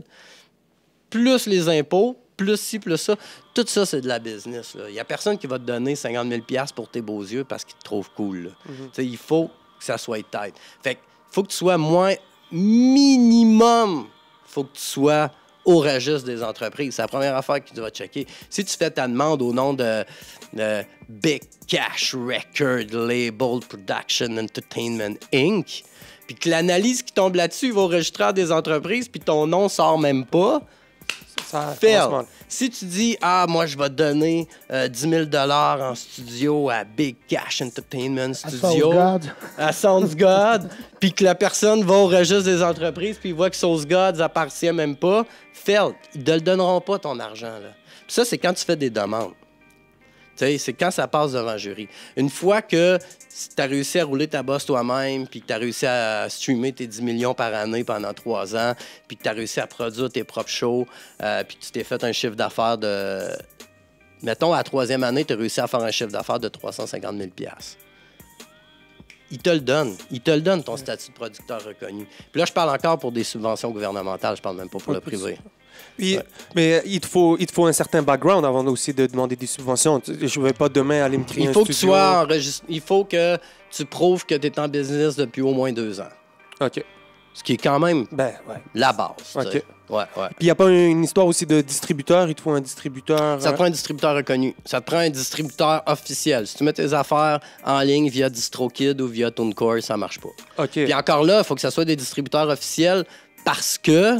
Plus les impôts, plus ci, plus ça. Tout ça, c'est de la business. Il n'y a personne qui va te donner 50 000 $ pour tes beaux yeux parce qu'il te trouve cool. Il faut que ça soit tête. Fait qu'il faut que tu sois minimum, faut que tu sois au registre des entreprises. C'est la première affaire que tu vas checker. Si tu fais ta demande au nom de Big Cash Record Label Production Entertainment Inc., puis que l'analyse qui tombe là-dessus va au registraire des entreprises, puis ton nom sort même pas, fail. Si tu dis, moi, je vais donner 10 000 $ en studio à Big Cash Entertainment Studio, à Sounds God, puis que la personne va au registre des entreprises, puis il voit que Sounds God n'appartient même pas, fail. Ils ne le donneront pas, ton argent. Là. Puis ça, c'est quand tu fais des demandes. C'est quand ça passe devant le jury. Une fois que tu as réussi à rouler ta bosse toi-même, puis que tu as réussi à streamer tes 10 millions par année pendant 3 ans, puis que tu as réussi à produire tes propres shows, puis tu t'es fait un chiffre d'affaires de... Mettons, à la 3e année, tu as réussi à faire un chiffre d'affaires de 350 000 $. Ils te le donnent. Ils te le donnent, ton statut de producteur reconnu. Puis là, je parle encore pour des subventions gouvernementales. Je parle même pas pour le privé.
Oui, mais il te faut un certain background avant aussi de demander des subventions. Je ne vais pas demain aller me créer un studio.
Il faut que tu prouves que tu es en business depuis au moins 2 ans.
OK.
Ce qui est quand même la base.
OK.
Ouais.
Puis il n'y a pas une histoire aussi de distributeur? Il te faut un distributeur?
Ça te prend un distributeur reconnu. Ça te prend un distributeur officiel. Si tu mets tes affaires en ligne via DistroKid ou via TuneCore, ça ne marche pas.
OK.
Puis encore là, il faut que ça soit des distributeurs officiels parce que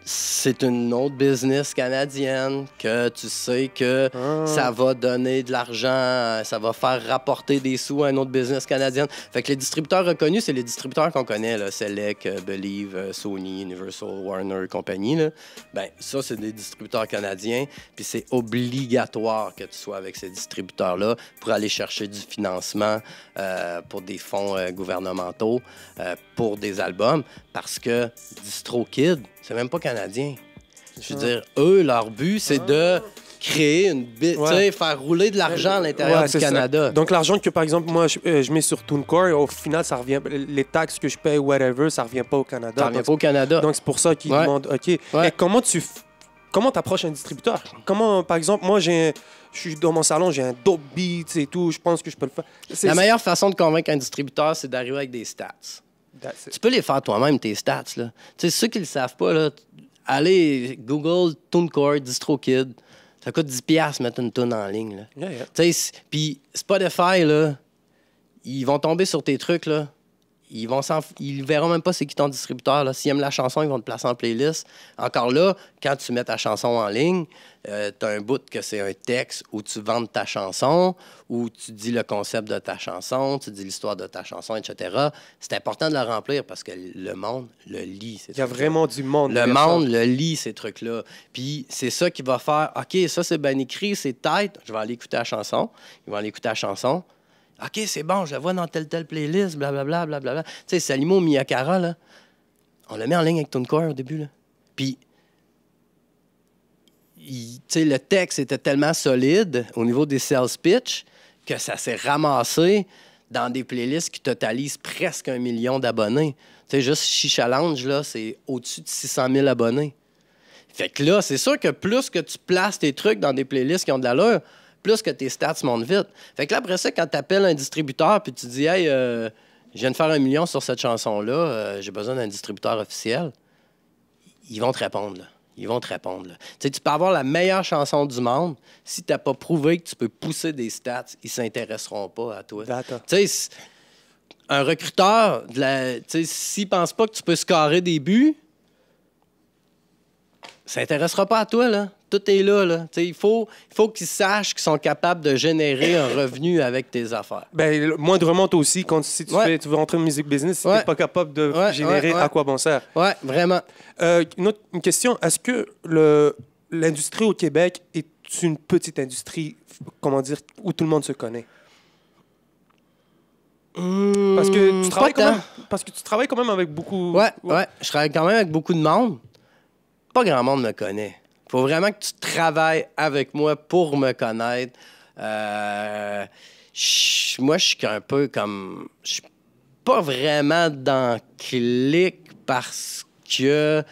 c'est une autre business canadienne que tu sais que ça va donner de l'argent, ça va faire rapporter des sous à une autre business canadienne. Fait que les distributeurs reconnus, c'est les distributeurs qu'on connaît, là, Select, Believe, Sony, Universal, Warner, compagnie. Là. Ben, ça, c'est des distributeurs canadiens. Puis c'est obligatoire que tu sois avec ces distributeurs-là pour aller chercher du financement pour des fonds gouvernementaux pour des albums. Parce que DistroKid, c'est même pas canadien. Je veux dire, eux, leur but, c'est de créer tu sais, faire rouler de l'argent à l'intérieur du Canada.
Ça. Donc, l'argent que, par exemple, moi, je mets sur TuneCore, au final, ça revient, les taxes que je paye, whatever, ça revient pas au Canada.
Ça revient pas au Canada.
Donc, c'est pour ça qu'ils demandent, OK. Et comment tu approches un distributeur? Comment, par exemple, moi, je suis dans mon salon, j'ai un dope beat et tout, je pense que je peux le faire.
La meilleure façon de convaincre un distributeur, c'est d'arriver avec des stats. Tu peux les faire toi-même, tes stats. Là. Tu sais, ceux qui ne le savent pas, là, allez, Google, TuneCore, DistroKid. Ça coûte 10$ mettre une tune en ligne. Puis Spotify, là, ils vont tomber sur tes trucs. Là. Ils verront même pas c'est qui ton distributeur. S'ils aiment la chanson, ils vont te placer en playlist. Encore là, quand tu mets ta chanson en ligne, tu as un bout que c'est un texte où tu vends ta chanson, où tu dis le concept de ta chanson, tu dis l'histoire de ta chanson, etc. C'est important de la remplir parce que le monde le lit.
Il y a vraiment du monde.
Le monde le lit, ces trucs-là. Puis c'est ça qui va faire, OK, ça c'est bien écrit, c'est tête, je vais aller écouter la chanson. Ils vont aller écouter la chanson. OK, c'est bon, je la vois dans telle playlist, blablabla, blablabla. Tu sais, Salimo Miyakara, là, on l'a mis en ligne avec TuneCore au début, là. Puis, tu sais, le texte était tellement solide au niveau des sales pitch que ça s'est ramassé dans des playlists qui totalisent presque 1 million d'abonnés. Tu sais, juste Chicha Lounge, là, c'est au-dessus de 600 000 abonnés. Fait que là, c'est sûr que plus que tu places tes trucs dans des playlists qui ont de l'allure, plus que tes stats montent vite. Fait que là, après ça, quand tu appelles un distributeur puis tu dis « Hey, je viens de faire 1 million sur cette chanson-là, j'ai besoin d'un distributeur officiel », ils vont te répondre, là. Ils vont te répondre, là. Tu sais, tu peux avoir la meilleure chanson du monde. Si tu n'as pas prouvé que tu peux pousser des stats, ils ne s'intéresseront pas à toi. Tu sais, un recruteur, s'il ne pense pas que tu peux scorer des buts, ça s'intéressera pas à toi, là. Tout est là, là. Il faut qu'ils sachent qu'ils sont capables de générer un revenu avec tes affaires.
Ben, moindrement, toi aussi, si tu veux rentrer en music business, si tu n'es pas capable de générer, à quoi bon sert?
Oui, vraiment.
Une question, est-ce que l'industrie au Québec est une petite industrie, comment dire, où tout le monde se connaît? Parce que tu travailles quand même avec beaucoup...
Ouais, je travaille quand même avec beaucoup de monde. Pas grand monde me connaît. Il faut vraiment que tu travailles avec moi pour me connaître. Moi, je suis un peu comme... Je suis pas vraiment dans clic parce que...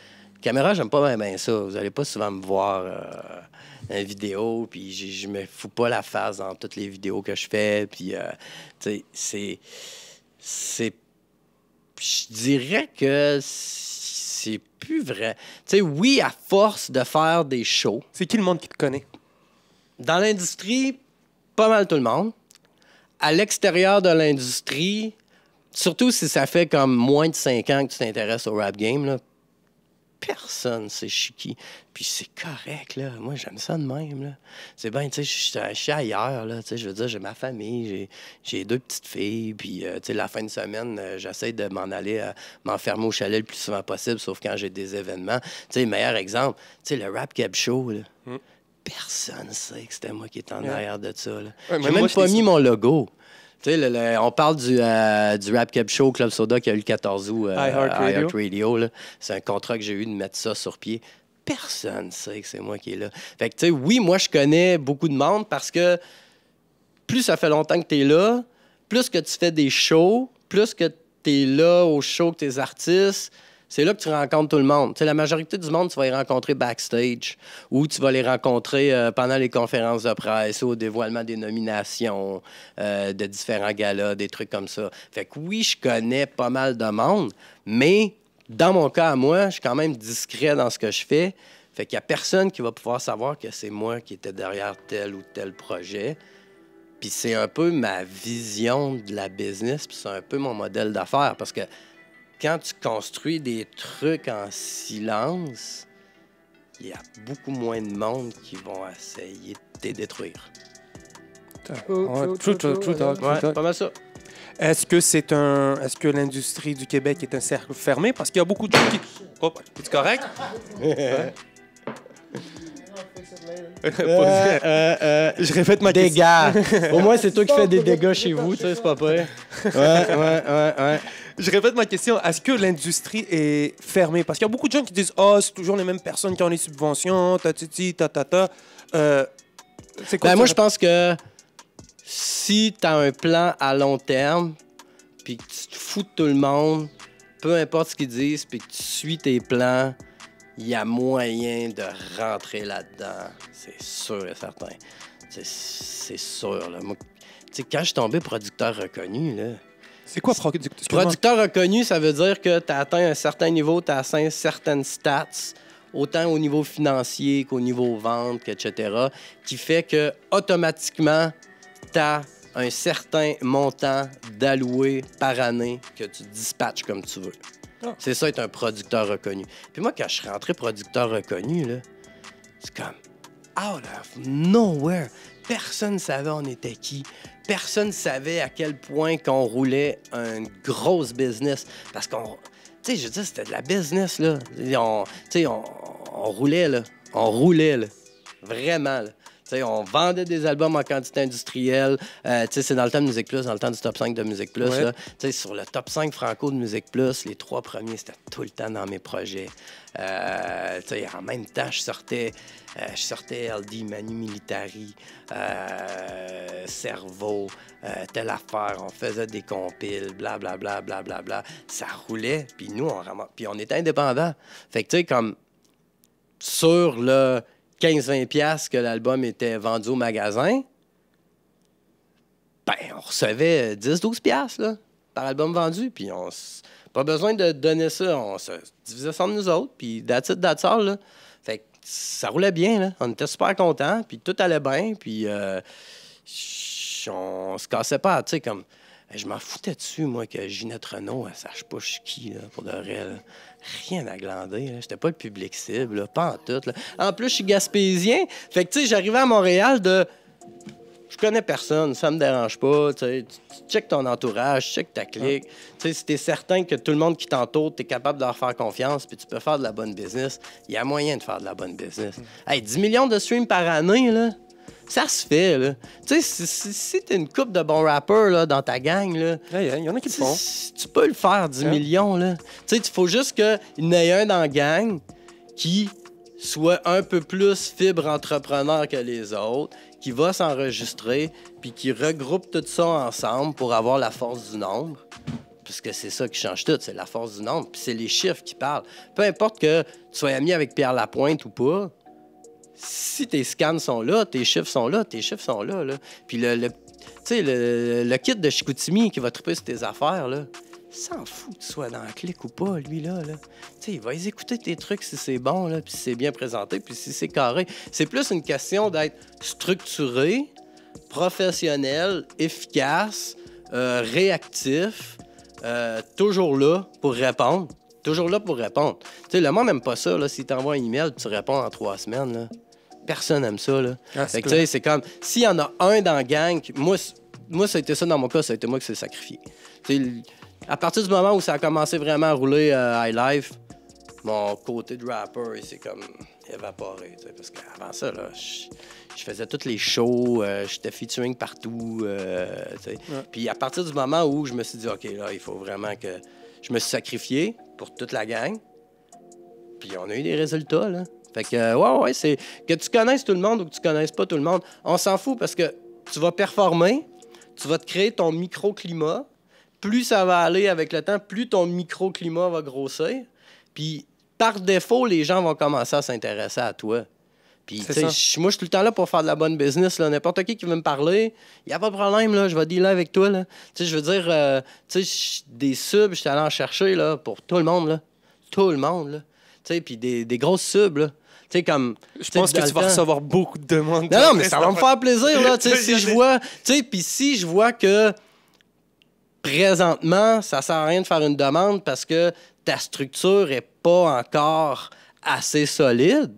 Caméra, j'aime pas bien ça. Vous allez pas souvent me voir dans les vidéos, puis je me fous pas la face dans toutes les vidéos que je fais. Puis, tu sais, c'est... Je dirais que... c'est plus vrai. Tu sais, oui, à force de faire des shows.
C'est qui le monde qui te connaît?
Dans l'industrie, pas mal tout le monde. À l'extérieur de l'industrie, surtout si ça fait comme moins de 5 ans que tu t'intéresses au rap game, là, personne sait qui. Puis c'est correct, là. Moi, j'aime ça de même, là. C'est bien, tu sais, je suis ailleurs, là. Tu sais, je veux dire, j'ai ma famille, j'ai 2 petites filles, puis, tu sais, la fin de semaine, j'essaie de m'en aller, m'enfermer au chalet le plus souvent possible, sauf quand j'ai des événements. Tu sais, meilleur exemple, tu sais, le Rap Keb Show, là. Personne ne sait que c'était moi qui étais en arrière de ça, là. J'ai même pas mis mon logo. Tu sais, on parle du Rap Keb Show Club Soda qui a eu le 14 août à iHeartRadio. C'est un contrat que j'ai eu de mettre ça sur pied. Personne ne sait que c'est moi qui est là. Fait que, tu sais, oui, moi, je connais beaucoup de monde parce que plus ça fait longtemps que tu es là, plus que tu fais des shows, plus que tu es là au show que tes artistes, c'est là que tu rencontres tout le monde. Tu sais, la majorité du monde, tu vas les rencontrer backstage ou tu vas les rencontrer pendant les conférences de presse ou au dévoilement des nominations de différents galas, des trucs comme ça. Fait que oui, je connais pas mal de monde, mais dans mon cas à moi, je suis quand même discret dans ce que je fais. Fait qu'il y a personne qui va pouvoir savoir que c'est moi qui étais derrière tel ou tel projet. Puis c'est un peu ma vision de la business, puis c'est un peu mon modèle d'affaires parce que quand tu construis des trucs en silence, il y a beaucoup moins de monde qui vont essayer de te détruire.
True talk.
Pas mal ça.
Est-ce que l'industrie du Québec est un cercle fermé? Parce qu'il y a beaucoup de gens qui... Oh, es-tu correct? Je répète ma question.
Dégâts. Au moins, c'est toi qui fais des dégâts chez vous, tu sais, c'est pas pire. Ouais.
Je répète ma question. Est-ce que l'industrie est fermée? Parce qu'il y a beaucoup de gens qui disent « Ah, c'est toujours les mêmes personnes qui ont les subventions, ta. C'est quoi
Moi, je pense que si tu as un plan à long terme, puis que tu te fous de tout le monde, peu importe ce qu'ils disent, puis que tu suis tes plans, il y a moyen de rentrer là-dedans. C'est sûr et certain. C'est sûr. Là. Moi, quand je suis tombé producteur reconnu, là,
C'est quoi
producteur reconnu, ça veut dire que tu as atteint un certain niveau, tu as atteint certaines stats, autant au niveau financier qu'au niveau vente, etc., qui fait que automatiquement, tu as un certain montant d'alloué par année que tu dispatches comme tu veux.
Ah.
C'est ça, être un producteur reconnu. Puis moi, quand je suis rentré producteur reconnu, là, c'est comme out of nowhere. Personne ne savait on était qui. Personne ne savait à quel point qu'on roulait une grosse business. Parce qu'on... Tu sais, je veux dire, c'était de la business, là. On roulait, là. On roulait, là. Vraiment, là. T'sais, on vendait des albums en quantité industrielle. C'est dans le temps de Musique Plus, dans le temps du top 5 de Musique Plus.
Ouais.
Là. Sur le top 5 franco de Musique Plus, les 3 premiers, c'était tout le temps dans mes projets. En même temps, je sortais LD, Manu Militari, Cerveau, telle affaire. On faisait des compiles, blablabla, blablabla. Ça roulait, puis nous, puis on était indépendants. Fait que, tu sais, comme sur le 15-20$ que l'album était vendu au magasin, ben, on recevait 10-12$ là, par album vendu. Puis pas besoin de donner ça. On se divisait ça entre nous autres. Puis that's all, là. Fait que ça roulait bien. Là. On était super contents. Puis tout allait bien. Puis on se cassait pas. Tu sais, comme... Je m'en foutais dessus, moi, que Ginette Renault, elle sache pas je suis qui, là, pour de vrai. Là. Rien à glander. J'étais pas le public cible, là, pas en tout. Là. En plus, je suis gaspésien. Fait que, tu sais, j'arrivais à Montréal de... Je connais personne, ça me dérange pas. Tu checkes ton entourage, tu checkes ta clique. Tu sais, si t'es certain que tout le monde qui t'entoure, t'es capable de leur faire confiance, puis tu peux faire de la bonne business, il y a moyen de faire de la bonne business. Hey, 10 millions de streams par année, là, ça se fait, là. Tu sais, si t'es une couple de bons rappers, là, dans ta gang, là...
Il y en a qui le font.
Tu peux le faire, 10 millions, là. Tu sais, il faut juste qu'il y en ait un dans la gang qui soit un peu plus fibre entrepreneur que les autres, qui va s'enregistrer, puis qui regroupe tout ça ensemble pour avoir la force du nombre. Parce que c'est ça qui change tout, c'est la force du nombre, puis c'est les chiffres qui parlent. Peu importe que tu sois ami avec Pierre Lapointe ou pas, si tes scans sont là, tes chiffres sont là, tes chiffres sont là. Puis le kit de Chicoutimi qui va triper sur tes affaires, là, s'en fout que tu sois dans la clique ou pas, lui, là. Il va écouter tes trucs si c'est bon, là, puis si c'est bien présenté, puis si c'est carré. C'est plus une question d'être structuré, professionnel, efficace, réactif, toujours là pour répondre. Toujours là pour répondre. Le monde n'aime pas ça, là. Si tu envoies un email, tu réponds en 3 semaines, là. Personne n'aime ça, là. Fait que, c'est comme, s'il y en a un dans la gang, moi, ça a été ça dans mon cas, ça a été moi qui s'est sacrifié. À partir du moment où ça a commencé vraiment à rouler High Life, mon côté de rapper, il s'est comme évaporé. Parce qu'avant ça, là, je faisais tous les shows, j'étais featuring partout. Puis à partir du moment où je me suis dit, OK, là, il faut vraiment que je me suis sacrifié pour toute la gang. Puis on a eu des résultats, là. Fait que, ouais, c'est que tu connaisses tout le monde ou que tu connaisses pas tout le monde, on s'en fout parce que tu vas performer, tu vas te créer ton microclimat. Plus ça va aller avec le temps, plus ton microclimat va grossir. Puis, par défaut, les gens vont commencer à s'intéresser à toi. Puis, tu sais, moi, je suis tout le temps là pour faire de la bonne business. Là. N'importe qui veut me parler, il n'y a pas de problème, là, je vais dealer avec toi. Tu sais, je veux dire, des subs, je suis allé en chercher là, pour tout le monde. Là. Tout le monde. Là. Tu sais, puis des grosses subs, là. Tu sais, comme...
Je pense que tu vas recevoir beaucoup de demandes.
Non, mais ça va me faire plaisir, là. Tu sais, si je vois... Tu sais, puis si je vois que présentement, ça sert à rien de faire une demande parce que ta structure est pas encore assez solide,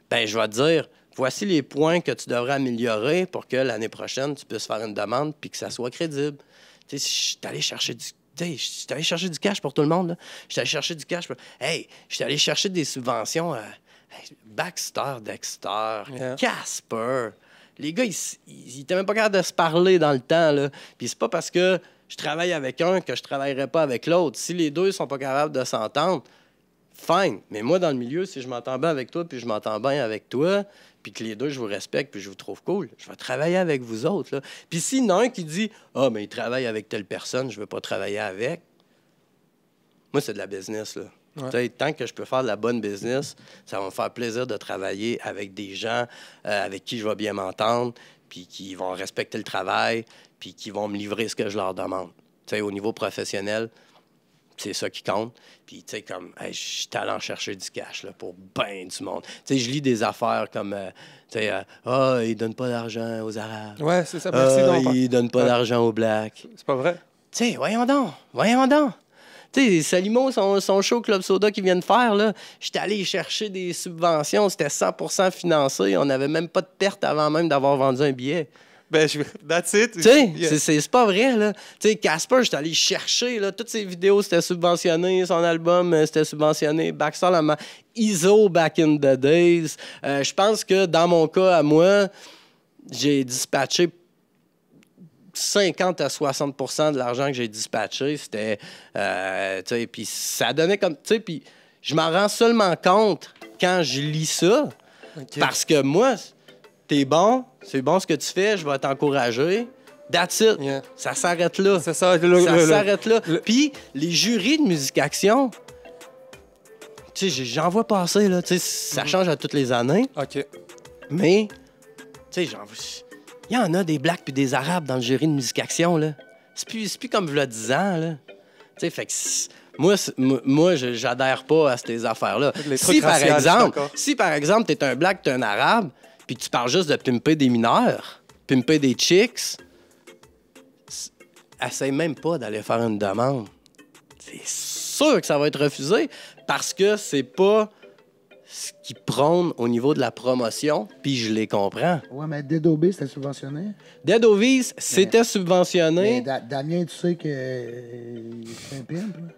ben je vais te dire, voici les points que tu devrais améliorer pour que l'année prochaine, tu puisses faire une demande puis que ça soit crédible. Tu sais, si je suis allé chercher du cash pour tout le monde, là. Je suis allé chercher du cash. Hey, je suis allé chercher des subventions Baxter, Dexter, Casper. Les gars, ils étaient même pas capables de se parler dans le temps, là. Puis c'est pas parce que je travaille avec un que je travaillerai pas avec l'autre. Si les deux sont pas capables de s'entendre, fine. Mais moi, dans le milieu, si je m'entends bien avec toi puis je m'entends bien avec toi, puis que les deux, je vous respecte, puis je vous trouve cool, je vais travailler avec vous autres. Là. Puis s'il y en a un qui dit « Ah, mais il travaille avec telle personne, je ne veux pas travailler avec », moi, c'est de la business, là. Ouais. Tant que je peux faire de la bonne business, ça va me faire plaisir de travailler avec des gens avec qui je vais bien m'entendre, puis qui vont respecter le travail, puis qui vont me livrer ce que je leur demande. T'sais, au niveau professionnel, c'est ça qui compte. Puis, tu sais, comme, hey, je suis allé en chercher du cash là, pour ben du monde. Tu sais, je lis des affaires comme, tu sais, ils donnent pas d'argent aux Arabes.
Ouais, c'est ça. Merci,
ils donnent pas d'argent aux Blacks.
C'est pas vrai?
Tu sais, voyons donc. Tu sais, Salimo, son show Club Soda qu'ils viennent faire, là, j'étais allé chercher des subventions, c'était 100% financé. On n'avait même pas de perte avant même d'avoir vendu un billet.
Ben, that's it.
Tu sais, c'est pas vrai, là. Tu sais, Casper, j'étais allé chercher, là, toutes ses vidéos, c'était subventionné, son album, c'était subventionné. Baxter, ISO, back in the days. Je pense que dans mon cas, à moi, j'ai dispatché 50 à 60% de l'argent que j'ai dispatché, c'était... tu sais, puis ça donnait comme... Tu sais, puis je m'en rends seulement compte quand je lis ça, parce que moi, t'es bon, c'est bon ce que tu fais, je vais t'encourager. That's it. Yeah. Ça s'arrête là. Ça s'arrête là. Puis les jurys de Musique Action, tu sais, j'en vois passer, là. Tu sais, ça change à toutes les années.
OK.
Mais, tu sais, il y en a des Blacks puis des Arabes dans le jury de Musique Action, là. C'est plus comme il y a 10 ans, là. Tu sais, fait que moi, j'adhère pas à ces affaires-là. Si, par exemple, t'es un Black, t'es un Arabe, puis tu parles juste de pimper des mineurs, pimper des chicks, essaye même pas d'aller faire une demande. C'est sûr que ça va être refusé parce que c'est pas ce qu'ils prônent au niveau de la promotion, puis je les comprends.
Ouais, mais Dead Obies, c'était subventionné.
Dead Obies, c'était subventionné.
Mais Damien, tu sais que c'est un pimp, là?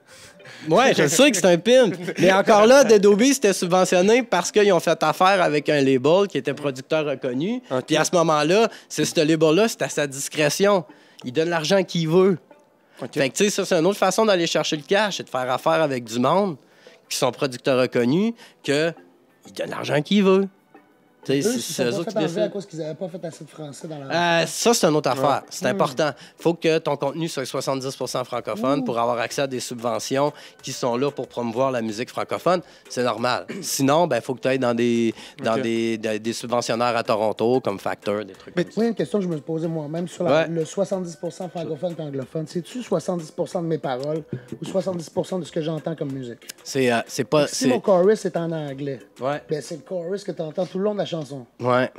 Oui, je sais que c'est un pimp. Mais encore là, Dead Obies, c'était subventionné parce qu'ils ont fait affaire avec un label qui était producteur reconnu. Okay. Puis à ce moment-là, c'est ce label-là, c'est à sa discrétion. Il donne l'argent qu'il veut. Okay. Fait que, tu sais, ça, c'est une autre façon d'aller chercher le cash, c'est de faire affaire avec du monde qui sont producteurs reconnus, qu'il donne l'argent qu'il veut.
C'est eux autres qui décident. À cause qu'ils n'avaient pas fait assez de français dans la...
Ça, c'est une autre affaire. C'est important. Il faut que ton contenu soit 70% francophone pour avoir accès à des subventions qui sont là pour promouvoir la musique francophone. C'est normal. Sinon, il faut que tu ailles dans des subventionnaires à Toronto, comme Factor, des trucs comme ça.
Oui, une question que je me posais moi-même sur le 70% francophone et anglophone. C'est-tu 70% de mes paroles ou 70% de ce que j'entends comme musique?
C'est pas...
Si mon chorus est en anglais,
ouais.
C'est le chorus que tu entends tout le long de la chanson.
Ouais,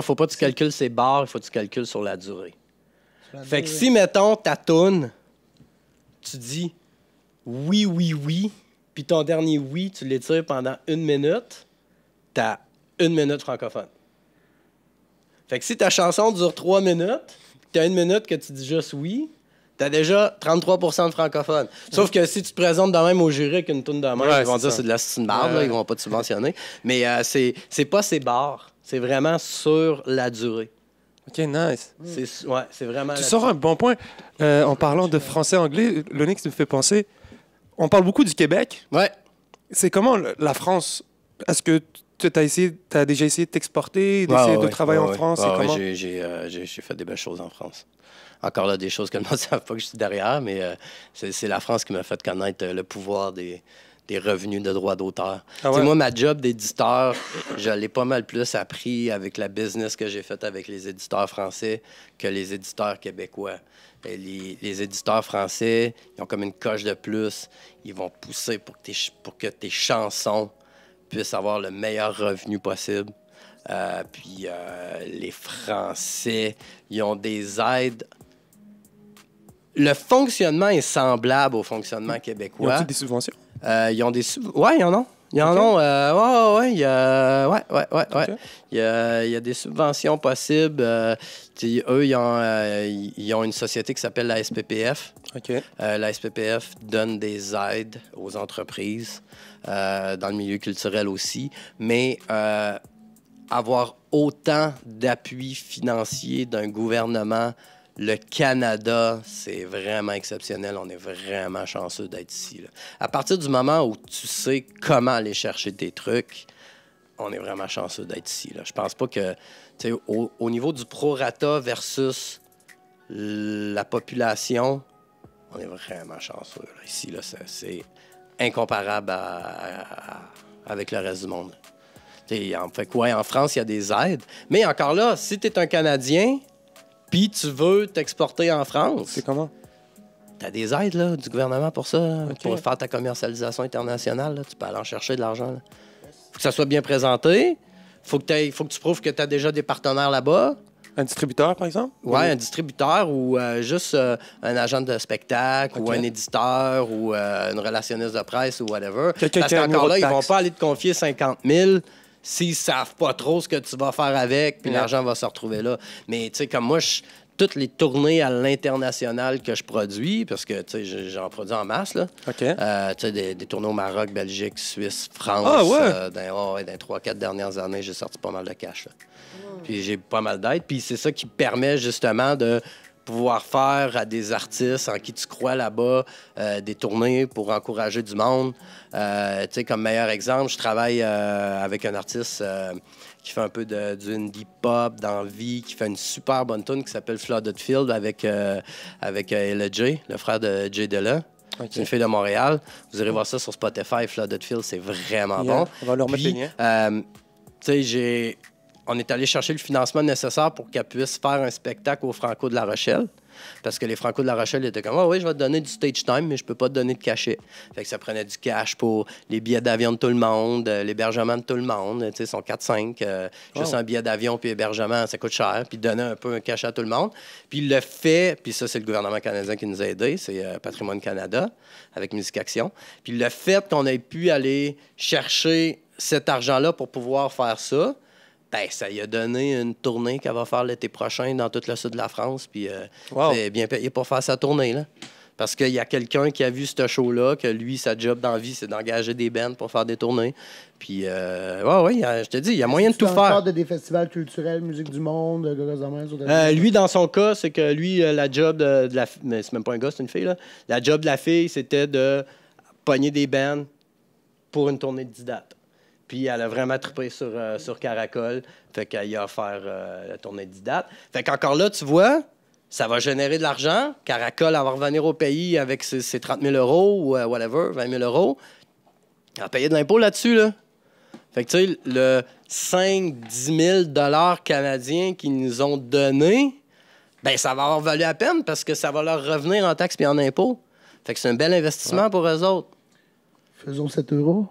faut pas que tu calcules ses barres, il faut que tu calcules sur la durée. Fait que si, mettons, ta toune, tu dis oui, oui, oui, puis ton dernier oui, tu l'étires pendant 1 minute, t'as 1 minute francophone. Fait que si ta chanson dure 3 minutes, puis t'as 1 minute que tu dis juste oui, t'as déjà 33% de francophones. Sauf que si tu te présentes de même au jury avec une toune de même, ils vont dire c'est de la marde, ils vont pas te subventionner. Mais c'est pas ces barres. C'est vraiment sur la durée.
OK, nice.
C'est vraiment...
Tu sors un bon point. En parlant de français-anglais, Lonix me fait penser... On parle beaucoup du Québec.
Ouais.
C'est comment la France? Est-ce que tu as déjà essayé de t'exporter, d'essayer de travailler en France?
Comment? J'ai fait des belles choses en France. Encore là, des choses que le monde ne savent pas que je suis derrière, mais c'est la France qui m'a fait connaître le pouvoir des revenus de droits d'auteur. Ah ouais? Moi, ma job d'éditeur, je l'ai pas mal plus appris avec la business que j'ai faite avec les éditeurs français que les éditeurs québécois. Les éditeurs français, ils ont comme une coche de plus. Ils vont pousser pour que tes chansons puissent avoir le meilleur revenu possible. Puis les Français, ils ont des aides. Le fonctionnement est semblable au fonctionnement québécois.
Ils ont des subventions?
Ils ont des subventions. Oui, ils en ont. Ils en ont. Ouais. Il y a des subventions possibles. Eux, ils ont une société qui s'appelle la SPPF.
Okay.
La SPPF donne des aides aux entreprises, dans le milieu culturel aussi. Mais avoir autant d'appui financier d'un gouvernement, le Canada, c'est vraiment exceptionnel. On est vraiment chanceux d'être ici, là. À partir du moment où tu sais comment aller chercher tes trucs, on est vraiment chanceux d'être ici. Là. Je pense pas que, tu sais, au niveau du prorata versus la population, on est vraiment chanceux. Là. Ici, là, c'est incomparable avec le reste du monde. En fait quoi? En France, il y a des aides. Mais encore là, si tu es un Canadien, puis tu veux t'exporter en France...
C'est comment?
Tu as des aides là, du gouvernement pour ça, là,
OK.
pour faire ta commercialisation internationale. Là. Tu peux aller en chercher de l'argent. Là. Faut que ça soit bien présenté. Faut que tu prouves que tu as déjà des partenaires là-bas.
Un distributeur, par exemple?
Ouais, un distributeur ou juste un agent de spectacle ou un éditeur ou une relationniste de presse ou whatever.
Quelqu'un
Parce
qui a un
qu'encore
numéro
là,
de
ils vont
taxe.
pas aller te confier 50 000 s'ils savent pas trop ce que tu vas faire avec, puis
Yeah.
l'argent va se retrouver là. Mais tu sais, comme moi, toutes les tournées à l'international que je produis, parce que tu sais, j'en produis en masse, là.
OK.
Tu sais, des tournées au Maroc, Belgique, Suisse, France.
Ah, ouais?
Dans les 3-4 dernières années, j'ai sorti pas mal de cash. Là. Puis j'ai pas mal d'aide. Puis c'est ça qui permet justement de pouvoir faire à des artistes en qui tu crois là-bas des tournées pour encourager du monde. Tu sais, comme meilleur exemple, je travaille avec un artiste qui fait un peu du indie pop dans la vie, qui fait une super bonne tune qui s'appelle Flooded Field avec Ella J, le frère de Jay Dilla.
OK.
C'est une fille de Montréal. Vous irez voir ça sur Spotify. Flooded Field, c'est vraiment bon.
On va leur mettre
Puis,
les liens.
tu sais, on est allé chercher le financement nécessaire pour qu'elle puisse faire un spectacle au Franco de La Rochelle. Parce que les Franco de La Rochelle étaient comme « Ah oui, je vais te donner du stage time, mais je peux pas te donner de cachet. » Fait que ça prenait du cash pour les billets d'avion de tout le monde, l'hébergement de tout le monde. Tu sais, ils sont 4-5. Juste un billet d'avion puis hébergement, ça coûte cher. Puis donner un peu un cachet à tout le monde. Puis le fait, puis ça, c'est le gouvernement canadien qui nous a aidés, c'est Patrimoine Canada, avec Musique Action. Puis le fait qu'on ait pu aller chercher cet argent-là pour pouvoir faire ça, ben, ça lui a donné une tournée qu'elle va faire l'été prochain dans tout le sud de la France. Puis
Wow.
c'est bien payé pour faire sa tournée. Là. Parce qu'il y a quelqu'un qui a vu ce show-là, que lui, sa job dans la vie, c'est d'engager des bands pour faire des tournées. Puis, je te dis, il y a moyen de tout
Dans le cadre
faire.
de des festivals culturels, musique du monde, gars de même, sur des-
Lui, dans son cas, c'est que lui, la job de la fille, mais c'est même pas un gars, c'est une fille, là. La job de la fille, c'était de pogner des bands pour une tournée de 10 dates. Puis elle a vraiment trippé sur Caracol. Fait qu'elle y a offert la tournée de 10 dates. Fait qu'encore là, tu vois, ça va générer de l'argent. Caracol, elle va revenir au pays avec ses 30 000 € ou whatever, 20 000 €. Elle va payer de l'impôt là-dessus, là. Fait que, tu sais, le 5-10 000 $ canadiens qu'ils nous ont donné, ben ça va avoir valu la peine parce que ça va leur revenir en taxes et en impôts. Fait que c'est un bel investissement pour eux autres.
Faisons 7 €.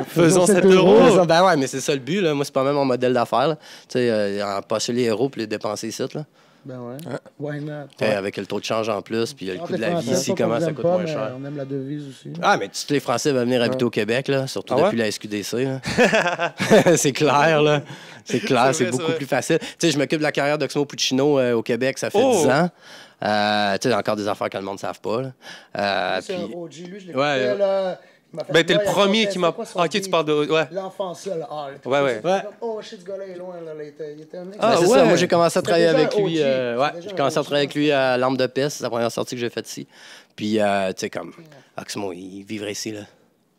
Faisons 7
€.
euros.
Ben ouais, mais c'est ça le but. Là. Moi, c'est pas même mon modèle d'affaires. Tu sais, en passer les euros puis les dépenser ici. Là.
Ben ouais. Why not?
Tu sais, avec le taux de change en plus, puis le
Entre
coût
les
de la vie
Français,
ici,
pas qu'on
comment
vous
ça
aime
coûte
pas,
moins
mais
cher.
On aime la devise aussi.
Ah, mais tous les Français veulent venir habiter au Québec, là, surtout
Ah ouais?
depuis la SQDC. Là. C'est clair, là. C'est clair, c'est
vrai,
beaucoup
c'est vrai.
plus facile. Tu sais, je m'occupe de la carrière d'Oxmo Puccino au Québec, ça fait 10 ans. Tu sais, encore des affaires que le monde ne savent pas. Là.
C'est un
Puis-
OG, lui, je l'ai
Ouais,
écouté, là. Il m'a fait
Ben, t'es le
voir, il a
premier
compté,
qui m'a.
c'était quoi son
Ok, tu
beat?
parles de. Ouais.
L'enfant seul. Ah,
Ouais, ouais.
c'était comme, oh shit, ce gars-là est loin. Là. Il était un mec.
Ah,
Ben, c'est
ouais.
ça, moi j'ai commencé à
C'était
travailler
déjà
avec
un
lui.
OG.
Ouais,
C'était déjà
j'ai commencé à
un
travailler avec
OG.
lui à Lampe de Peste, c'est la première sortie que j'ai faite ici. Puis, tu sais, comme, Oxmo, il vivrait ici, là.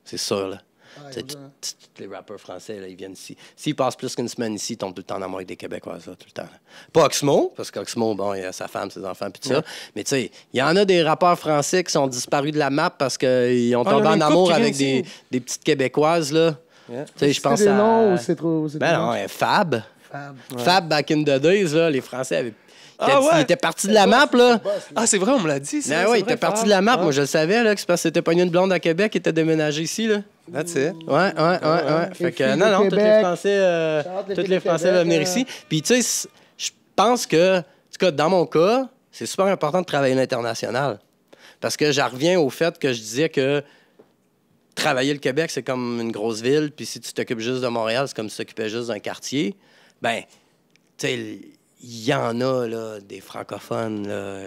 C'est sûr, là.
Ah,
Tu sais,
il va.
tous les rappeurs français, là, ils viennent ici. S'ils passent plus qu'une semaine ici, ils tombent tout le temps en amour avec des Québécois, ça, tout le temps. Là. Pas Oxmo, parce qu'Oxmo, bon, il a sa femme, ses enfants, puis tout ça. Mais tu sais, il y en a des rappeurs français qui sont disparus de la map parce qu'ils ont
Ah, il y
tombé
en a
en
une
amour
couple qui
avec
vient
des petites Québécoises, là.
Yeah.
Tu sais, je pense
C'est des
à...
noms ou c'est trop. c'est
Ben
trop
non,
long?
Fab.
Fab.
Fab, back in the days, là, les Français avaient...
Ah ouais?
Il était parti de la map, là.
Ah, c'est vrai, on me l'a dit. Ça,
Ben
c'est
ouais, il
vrai,
était parti
Fab.
de la map.
Ah.
Moi, je le savais, là, que c'est parce que c'était pogné une blonde à Québec qui était déménagé ici, là.
That's it.
Ouais. Fait que,
filles
non,
de
non, tous les
Québec.
Français,
Chante les
tous
filles
les
de
Français
Québec,
veulent venir ici. Puis, tu sais, je pense que, en tout cas, dans mon cas, c'est super important de travailler l'international. Parce que j'en reviens au fait que je disais que travailler le Québec, c'est comme une grosse ville. Puis si tu t'occupes juste de Montréal, c'est comme si tu t'occupais juste d'un quartier. Ben, tu sais, il y en a, là, des francophones là,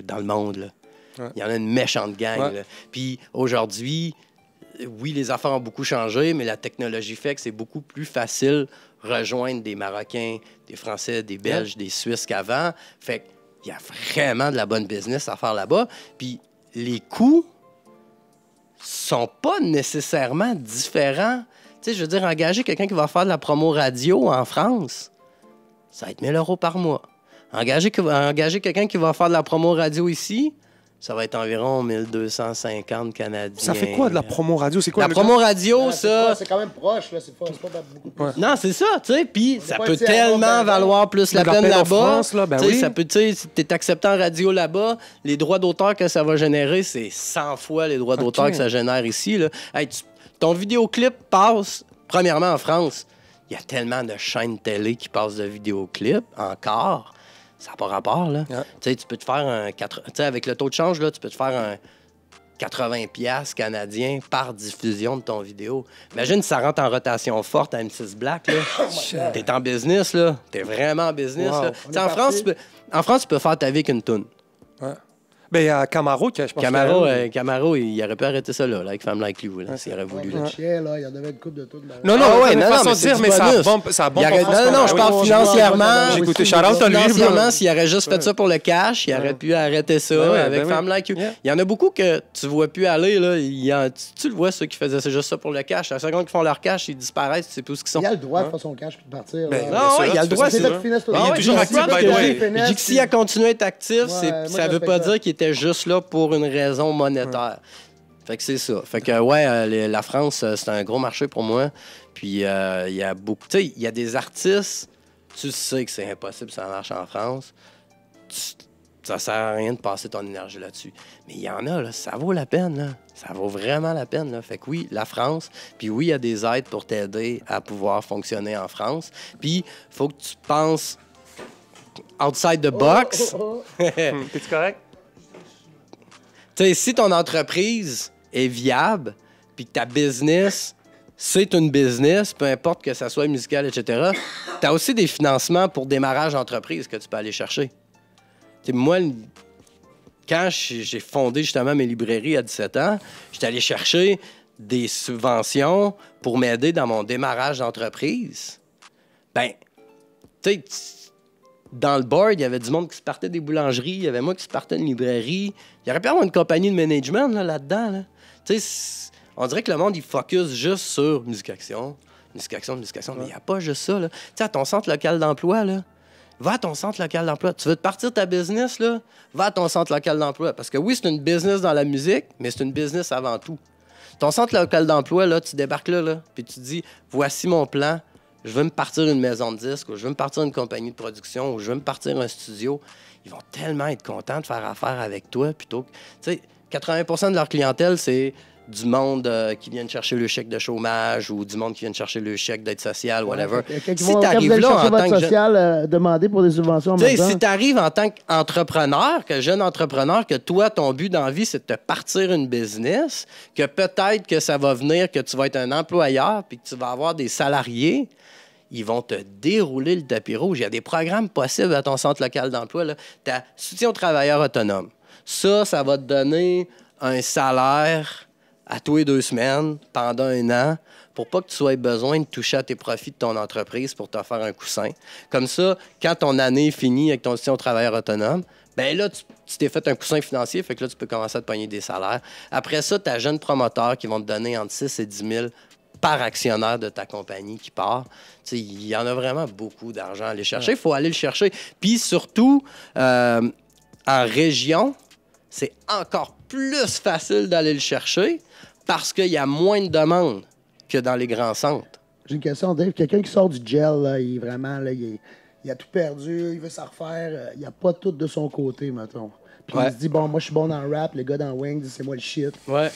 dans le monde, là.
Ouais.
Il y en a une méchante gang.
Ouais.
Là. Puis aujourd'hui, oui, les affaires ont beaucoup changé, mais la technologie fait que c'est beaucoup plus facile rejoindre des Marocains, des Français, des Belges, des Suisses qu'avant. Fait qu'il y a vraiment de la bonne business à faire là-bas. Puis les coûts sont pas nécessairement différents. Tu sais, je veux dire, engager quelqu'un qui va faire de la promo radio en France, ça va être 1000 € par mois. Engager quelqu'un qui va faire de la promo radio ici, ça va être environ 1250 Canadiens.
Ça fait quoi de la promo radio? C'est quoi
la promo radio, ça?
C'est quand même proche, là. C'est pas beaucoup plus.
Non, c'est ça, tu sais. Puis ça peut tellement valoir plus la peine là-bas.
Ben
tu sais,
oui.
ça peut, tu sais, si t'es accepté en radio là-bas, les droits d'auteur que ça va générer, c'est 100 fois les droits d'auteur que ça génère ici, là. Hey, ton vidéoclip passe, premièrement, en France. Il y a tellement de chaînes télé qui passent de vidéoclips encore. Ça n'a pas rapport, là.
Yeah.
Tu sais, tu peux te faire tu sais, avec le taux de change, là, tu peux te faire un 80$ canadiens par diffusion de ton vidéo. Imagine si ça rentre en rotation forte à M6 Black, là. T'es en business, là. T'es vraiment en business,
Wow.
là. Tu sais, en France, tu peux faire ta vie avec une toune.
Ouais. Ben, il y a Camaro qui, je pense.
Camaro, il aurait pu arrêter ça, là, avec Femme Like You, là, s'il aurait voulu. Là.
Chien, là, il y en avait une coupe de tout.
Non,
ouais, non,
façon
mais
de dire,
c'est
mais
du
ça
bonus.
bombe
Non, je parle financièrement.
J'ai écouté Shout-out à lui.
Financièrement, s'il aurait juste fait ça pour le cash, il aurait pu arrêter ça avec Femme Like You. Il y en a beaucoup que tu vois plus aller, là. Tu le vois, ceux qui faisaient juste ça pour le cash. À la seconde qu'ils font leur cash, ils disparaissent, tu sais plus où ils sont.
Il a le droit de faire son cash puis de partir.
Ben,
là.
Non, il a le droit, c'est ça.
Il est toujours actif, by the way.
Jixi a continué à être actif,
Ouais,
ça veut pas dire qu'il était juste là pour une raison monétaire. Fait que c'est ça. Fait que, ouais, la France, c'est un gros marché pour moi. Puis, il y a beaucoup... Tu sais, il y a des artistes, tu sais que c'est impossible, ça marche en France. Ça sert à rien de passer ton énergie là-dessus. Mais il y en a, là, ça vaut la peine, là. Ça vaut vraiment la peine, là. Fait que oui, la France, puis oui, il y a des aides pour t'aider à pouvoir fonctionner en France. Puis, il faut que tu penses outside the box.
T'es-tu correct?
Tu sais, si ton entreprise est viable, puis que ta business, c'est une business, peu importe que ça soit musical, etc., tu as aussi des financements pour démarrage d'entreprise que tu peux aller chercher. T'sais, moi, quand j'ai fondé justement mes librairies à 17 ans, j'étais allé chercher des subventions pour m'aider dans mon démarrage d'entreprise. Ben, tu sais, dans le board, il y avait du monde qui se partait des boulangeries, il y avait moi qui se partais d'une librairie. Il y aurait pu avoir une compagnie de management là-dedans. Là. Tu sais, on dirait que le monde, il focus juste sur Musique Action, mais il n'y a pas juste ça. Tu sais, à ton centre local d'emploi, là, va à ton centre local d'emploi. Tu veux te partir ta business, là? Va à ton centre local d'emploi. Parce que oui, c'est une business dans la musique, mais c'est une business avant tout. Ton centre local d'emploi, là, tu débarques là, puis tu dis, voici mon plan. Je veux me partir une maison de disques, ou je veux me partir une compagnie de production, ou je veux me partir un studio. Ils vont tellement être contents de faire affaire avec toi plutôt que... Tu sais, 80% de leur clientèle, c'est du monde qui vient chercher le chèque de chômage ou du monde qui vient chercher le chèque d'aide sociale, whatever.
Si tu arrives là en tant que social, demander pour des subventions.
Si tu arrives en tant qu'entrepreneur, que jeune entrepreneur, que toi, ton but dans la vie, c'est de te partir une business, que peut-être que ça va venir, que tu vas être un employeur puis que tu vas avoir des salariés, ils vont te dérouler le tapis rouge. Il y a des programmes possibles à ton centre local d'emploi. Tu as soutien aux travailleurs autonomes. Ça va te donner un salaire à tous les 2 semaines, pendant 1 an, pour pas que tu aies besoin de toucher à tes profits de ton entreprise pour te faire un coussin. Comme ça, quand ton année est finie avec ton soutien aux travailleurs autonomes, ben là, tu t'es fait un coussin financier, fait que là, tu peux commencer à te pogner des salaires. Après ça, tu as jeunes promoteurs qui vont te donner entre 6 et 10 000 par actionnaire de ta compagnie qui part. Il y en a vraiment beaucoup d'argent à aller chercher. Il faut aller le chercher. Puis surtout, en région, c'est encore plus facile d'aller le chercher parce qu'il y a moins de demandes que dans les grands centres.
J'ai une question, Dave. Quelqu'un qui sort du gel, là, il est vraiment, là, il a tout perdu, il veut s'en refaire, il n'a pas tout de son côté, mettons. Puis il se dit, bon, moi, je suis bon dans le rap, les gars dans Wings disent, c'est moi le shit.
Ouais.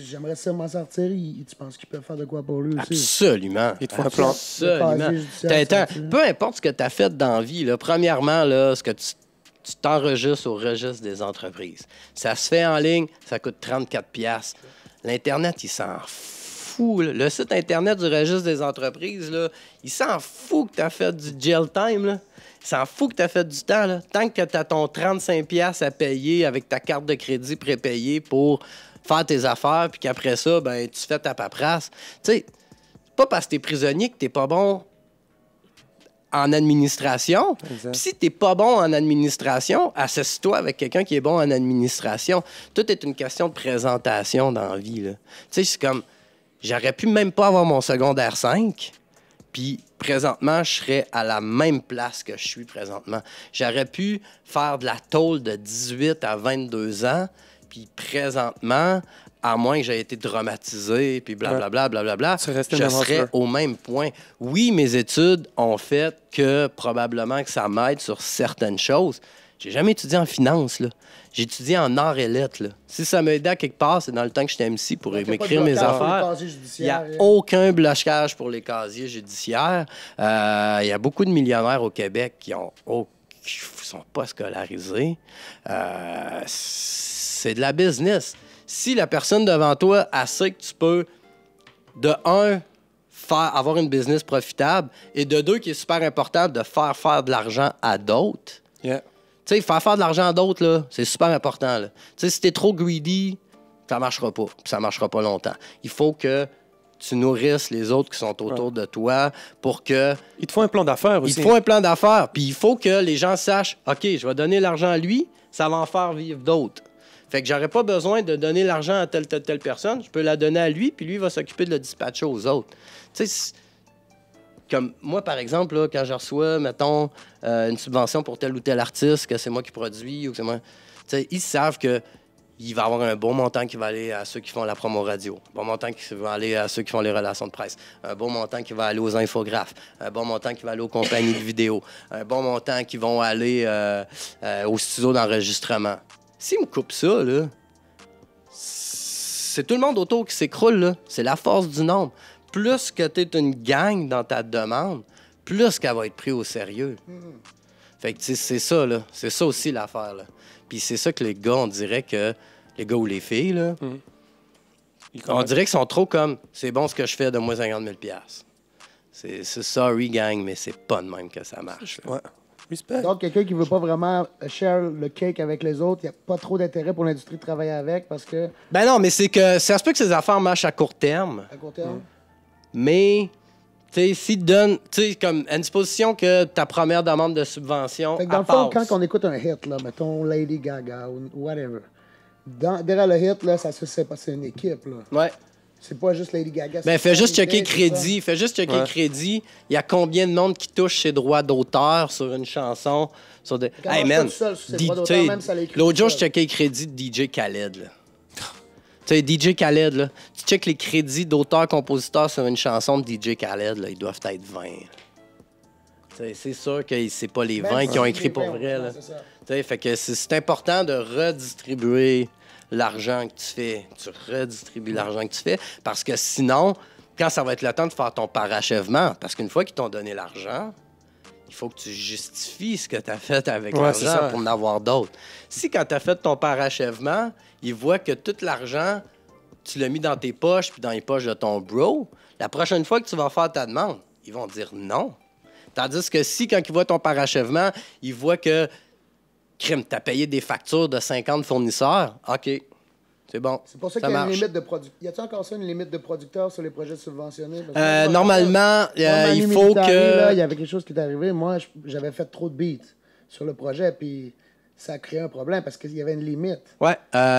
J'aimerais ça m'en sortir. Tu penses qu'il peut faire de quoi pour lui aussi?
Absolument.
Il te faut un plan.
Absolument. Peu importe ce que tu as fait dans la vie, là, premièrement, là, ce que tu t'enregistres au registre des entreprises. Ça se fait en ligne, ça coûte 34$. L'Internet, il s'en fout. Là. Le site Internet du registre des entreprises, là, il s'en fout que tu as fait du jail time. Là. Il s'en fout que tu as fait du temps. Là. Tant que tu as ton 35$ à payer avec ta carte de crédit prépayée pour faire tes affaires, puis qu'après ça, ben, tu fais ta paperasse. Tu sais, pas parce que tu es prisonnier que tu n'es pas bon en administration. Puis si tu n'es pas bon en administration, associe-toi avec quelqu'un qui est bon en administration. Tout est une question de présentation dans la vie. Tu sais, c'est comme... j'aurais pu même pas avoir mon secondaire 5. Puis présentement, je serais à la même place que je suis présentement. J'aurais pu faire de la tôle de 18 à 22 ans, puis présentement, à moins que j'aie été traumatisé, puis blablabla, blablabla, je serais au même point. Oui, mes études ont fait que probablement que ça m'aide sur certaines choses. J'ai jamais étudié en finance, là. J'ai étudié en arts et lettres, là. Si ça m'a aidé à quelque part, c'est dans le temps que j'étais MC pour m'écrire mes affaires. Il n'y a aucun blocage pour les casiers judiciaires. Il y a beaucoup de millionnaires au Québec qui ne sont pas scolarisés. C'est de la business. Si la personne devant toi a sait que tu peux, de un, avoir une business profitable, et de deux, qui est super important, de faire de l'argent à d'autres.
Yeah.
Tu sais, faire de l'argent à d'autres, là, c'est super important. Tu sais, si t'es trop greedy, ça marchera pas. Ça marchera pas longtemps. Il faut que tu nourrisses les autres qui sont autour de toi pour que...
Il te faut un plan d'affaires aussi.
Il te faut un plan d'affaires. Puis il faut que les gens sachent, OK, je vais donner l'argent à lui, ça va en faire vivre d'autres. Fait que j'aurais pas besoin de donner l'argent à telle personne. Je peux la donner à lui, puis lui va s'occuper de le dispatcher aux autres. Tu sais, comme moi, par exemple, là, quand je reçois, mettons, une subvention pour tel ou tel artiste, que c'est moi qui produis, ou que c'est moi... Tu sais, ils savent que il va y avoir un bon montant qui va aller à ceux qui font la promo radio, un bon montant qui va aller à ceux qui font les relations de presse, un bon montant qui va aller aux infographes, un bon montant qui va aller aux compagnies de vidéo, un bon montant qui vont aller au studio d'enregistrement. S'ils me coupent ça, là, c'est tout le monde autour qui s'écroule, là. C'est la force du nombre. Plus que tu es une gang dans ta demande, plus qu'elle va être prise au sérieux. Fait que, c'est ça, là. C'est ça aussi l'affaire, là. Puis c'est ça que les gars, on dirait que... Les gars ou les filles, là, on dirait qu'ils sont trop comme... C'est bon ce que je fais, de moi 50 000 $. C'est sorry, gang, mais c'est pas de même que ça marche.
Ouais. Respect.
Donc, quelqu'un qui veut pas vraiment share le cake avec les autres, il n'y a pas trop d'intérêt pour l'industrie de travailler avec parce que...
Ben non, mais c'est que ça se peut que ces affaires marchent à court terme.
À court terme.
Mais, tu sais, s'ils donnent... Tu sais, comme à une supposition que ta première demande de subvention...
Fait que dans le fond, quand on écoute un hit, là, mettons Lady Gaga ou whatever, derrière le hit, là, c'est une équipe, là.
Ouais.
C'est pas juste Lady Gaga.
Ben, fais juste checker crédit. Fais juste checker crédit. Il y a combien de monde qui touche ses droits d'auteur sur une chanson? Sur des... Hey, man, l'autre jour, je checkais les crédits de DJ Khaled, là. Tu sais, DJ Khaled, là, tu checkes les crédits d'auteur-compositeur sur une chanson de DJ Khaled, là, ils doivent être 20. C'est sûr que c'est pas les 20 qui ont écrit pour vrai. Là. Fait que c'est important de redistribuer l'argent que tu fais. Tu redistribues l'argent que tu fais parce que sinon, quand ça va être le temps de faire ton parachèvement, parce qu'une fois qu'ils t'ont donné l'argent, il faut que tu justifies ce que tu as fait avec l'argent pour en avoir d'autres. Si quand tu as fait ton parachèvement, ils voient que tout l'argent, tu l'as mis dans tes poches puis dans les poches de ton bro, la prochaine fois que tu vas faire ta demande, ils vont dire non. Tandis que si, quand ils voient ton parachèvement, ils voient que, crime, t'as payé des factures de 50 fournisseurs, OK, c'est bon. C'est pour ça qu'il y a une limite
de producteur. Y a-t-il encore ça, une limite de producteurs sur les projets subventionnés?
Normalement, il faut que...
Il y avait quelque chose qui est arrivé. Moi, j'avais fait trop de beats sur le projet, puis ça a créé un problème parce qu'il y avait une limite.
Ouais,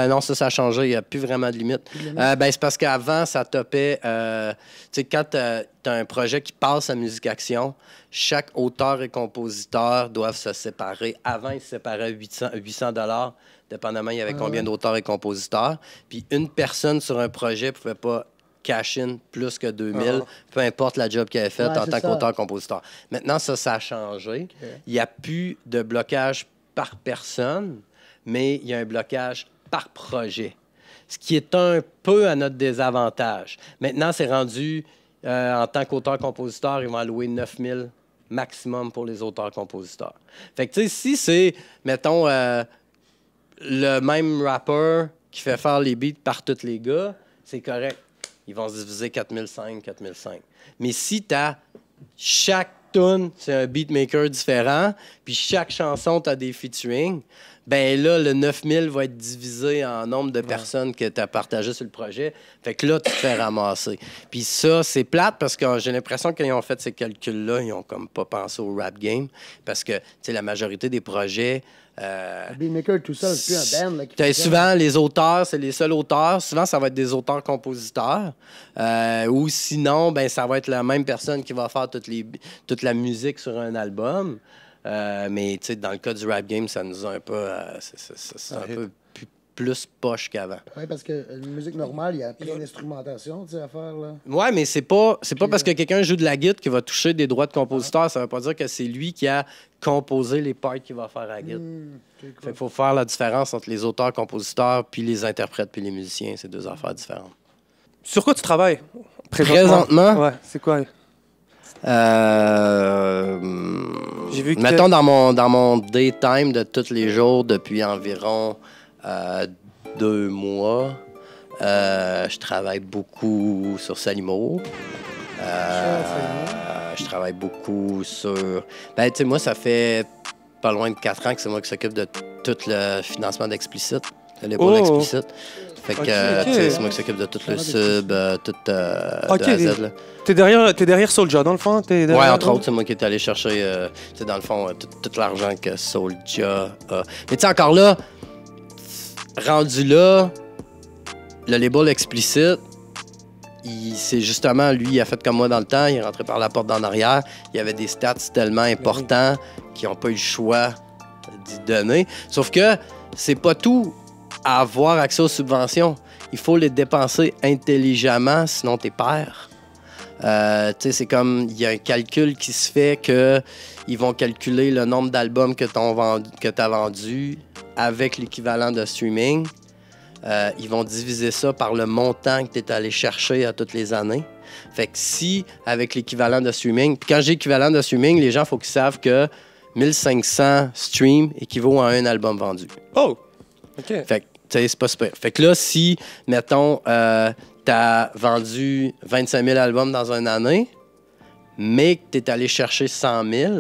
non, ça a changé. Il n'y a plus vraiment de limite. C'est parce qu'avant, ça topait... tu sais, quand tu as un projet qui passe à Musique Action, chaque auteur et compositeur doivent se séparer. Avant, ils se séparaient 800 $, dépendamment, il y avait combien d'auteurs et compositeurs. Puis une personne sur un projet ne pouvait pas cash-in plus que 2000, peu importe la job qu'elle avait faite en tant qu'auteur-compositeur. Maintenant, ça a changé. Il n'y a plus de blocage par personne, mais il y a un blocage par projet, ce qui est un peu à notre désavantage. Maintenant, c'est rendu, en tant qu'auteur-compositeur, ils vont allouer 9 000 maximum pour les auteurs-compositeurs. Fait que, tu sais, si c'est, mettons, le même rappeur qui fait faire les beats par tous les gars, c'est correct. Ils vont se diviser 4005, 4005. Mais si tu as chaque tune, c'est un beatmaker différent, puis chaque chanson, tu as des featuring, ben là, le 9000 va être divisé en nombre de personnes que tu as partagé sur le projet. Fait que là, tu te fais ramasser. Puis ça, c'est plate parce que j'ai l'impression qu'ils ont fait ces calculs-là, ils ont comme pas pensé au rap game. Parce que, tu sais, la majorité des projets...
Beatmaker, tout ça, c'est plus un band. Là,
souvent, les auteurs, c'est les seuls auteurs. Souvent, ça va être des auteurs-compositeurs. Ou sinon, ben, ça va être la même personne qui va faire toute la musique sur un album. Mais dans le cas du rap game, ça nous a un peu... c'est un peu plus poche qu'avant.
Oui, parce que une musique normale, il y a plein d'instrumentation à faire. Là.
Oui, mais c'est pas parce que quelqu'un joue de la guitare qu'il va toucher des droits de compositeur. Ça veut pas dire que c'est lui qui a composé les parts qu'il va faire à la guitare. Fait qu'il faut faire la différence entre les auteurs, compositeurs, puis les interprètes, puis les musiciens. C'est deux affaires différentes.
Sur quoi tu travailles
présentement?
Ouais, c'est quoi?
J'ai vu que mettons dans mon daytime de tous les jours depuis environ 2 mois, je travaille beaucoup sur Salimo. Je travaille beaucoup sur... Ben, tu sais, moi, ça fait pas loin de 4 ans que c'est moi qui s'occupe de tout le financement d'Explicite, le label Explicite. Fait que c'est moi qui s'occupe de tout le sub, tout de A à Z. Là.
T'es derrière Soulja, dans le fond?
Oui, entre autres, c'est moi qui est allé chercher, dans le fond, tout l'argent que Soulja a. Mais tu sais, encore là, rendu là, le label Explicite, c'est justement, lui, il a fait comme moi dans le temps, il est rentré par la porte d'en arrière. Il y avait des stats tellement importants qu'ils n'ont pas eu le choix d'y donner. Sauf que c'est pas tout à avoir accès aux subventions. Il faut les dépenser intelligemment, sinon t'es perds. C'est comme, il y a un calcul qui se fait que ils vont calculer le nombre d'albums que tu as vendu avec l'équivalent de streaming. Ils vont diviser ça par le montant que tu es allé chercher à toutes les années. Fait que si, avec l'équivalent de streaming, puis quand j'ai équivalent de streaming, les gens, il faut qu'ils savent que 1500 streams équivaut à un album vendu.
Oh! OK.
Fait que, tu sais, c'est pas super. Fait que là, si, mettons, t'as vendu 25 000 albums dans une année, mais que t'es allé chercher 100 000,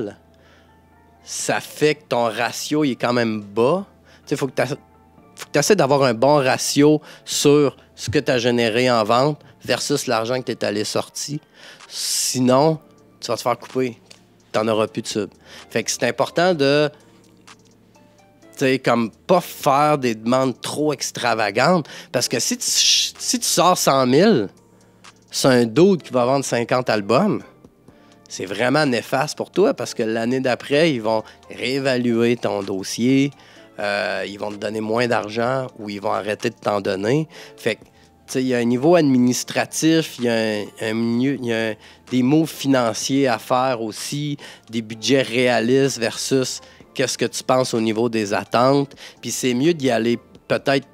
ça fait que ton ratio il est quand même bas. Tu sais, faut que tu essaies d'avoir un bon ratio sur ce que tu as généré en vente versus l'argent que tu es allé sortir. Sinon, tu vas te faire couper. Tu n'en auras plus de sub. Fait que c'est important de... comme pas faire des demandes trop extravagantes. Parce que si tu sors 100 000, c'est un dude qui va vendre 50 albums. C'est vraiment néfaste pour toi parce que l'année d'après, ils vont réévaluer ton dossier. Ils vont te donner moins d'argent ou ils vont arrêter de t'en donner. Fait que, il y a un niveau administratif, il y a des moves financiers à faire aussi, des budgets réalistes versus qu'est-ce que tu penses au niveau des attentes. Puis c'est mieux d'y aller peut-être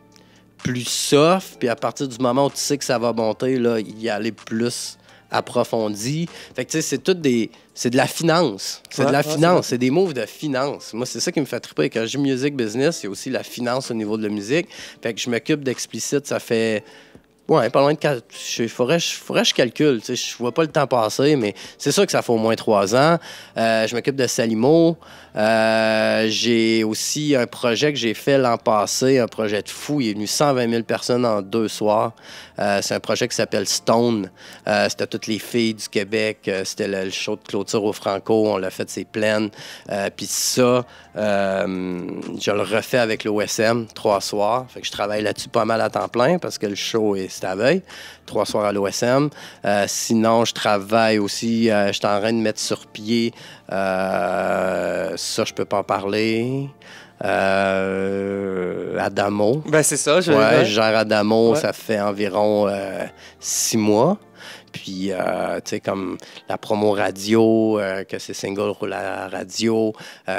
plus soft, puis à partir du moment où tu sais que ça va monter, là, y aller plus approfondi. Fait que, tu sais, c'est de la finance. C'est de la finance. C'est des moves de finance. Moi, c'est ça qui me fait triper. Quand je dis music business, il y a aussi la finance au niveau de la musique. Fait que je m'occupe d'Explicite, ça fait... Ouais, pas loin de 4... Faudrait que je calcule. Tu sais, je vois pas le temps passer, mais c'est sûr que ça fait au moins 3 ans. Je m'occupe de Salimo. J'ai aussi un projet que j'ai fait l'an passé, un projet de fou. Il est venu 120 000 personnes en 2 soirs. C'est un projet qui s'appelle Stone. C'était toutes les filles du Québec. C'était le show de clôture au Franco. On l'a fait, c'est plein. Puis ça, je le refais avec l'OSM 3 soirs. Fait que je travaille là-dessus pas mal à temps plein parce que le show c'est à veille. 3 soirs à l'OSM. Sinon, je travaille aussi, je suis en train de mettre sur pied, ça, je peux pas en parler. Adamo.
Ben, c'est ça.
Je gère Adamo, ça fait environ 6 mois. Puis, tu sais, comme la promo radio, que ces singles roulent à la radio, tu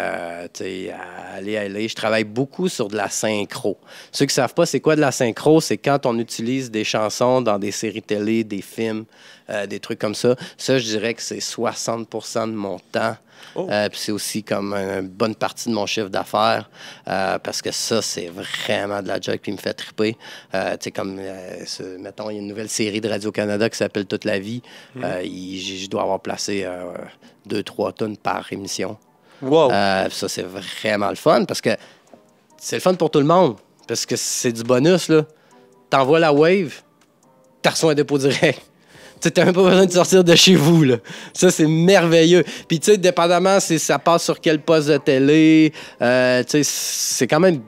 sais, aller. Je travaille beaucoup sur de la synchro. Ceux qui ne savent pas c'est quoi de la synchro, c'est quand on utilise des chansons dans des séries télé, des films, des trucs comme ça. Ça, je dirais que c'est 60% de mon temps. Puis c'est aussi comme une bonne partie de mon chiffre d'affaires parce que ça, c'est vraiment de la job qui me fait triper. Tu sais, comme, mettons, il y a une nouvelle série de Radio-Canada qui s'appelle Toute la vie. Je dois avoir placé 2-3 tonnes par émission.
Wow.
Ça, c'est vraiment le fun parce que c'est le fun pour tout le monde, parce que c'est du bonus, là. T'envoies la wave, t'as reçu un dépôt direct. Tu n'as même pas besoin de sortir de chez vous, là. Ça, c'est merveilleux. Puis, tu sais, dépendamment si ça passe sur quel poste de télé, tu sais, c'est quand même,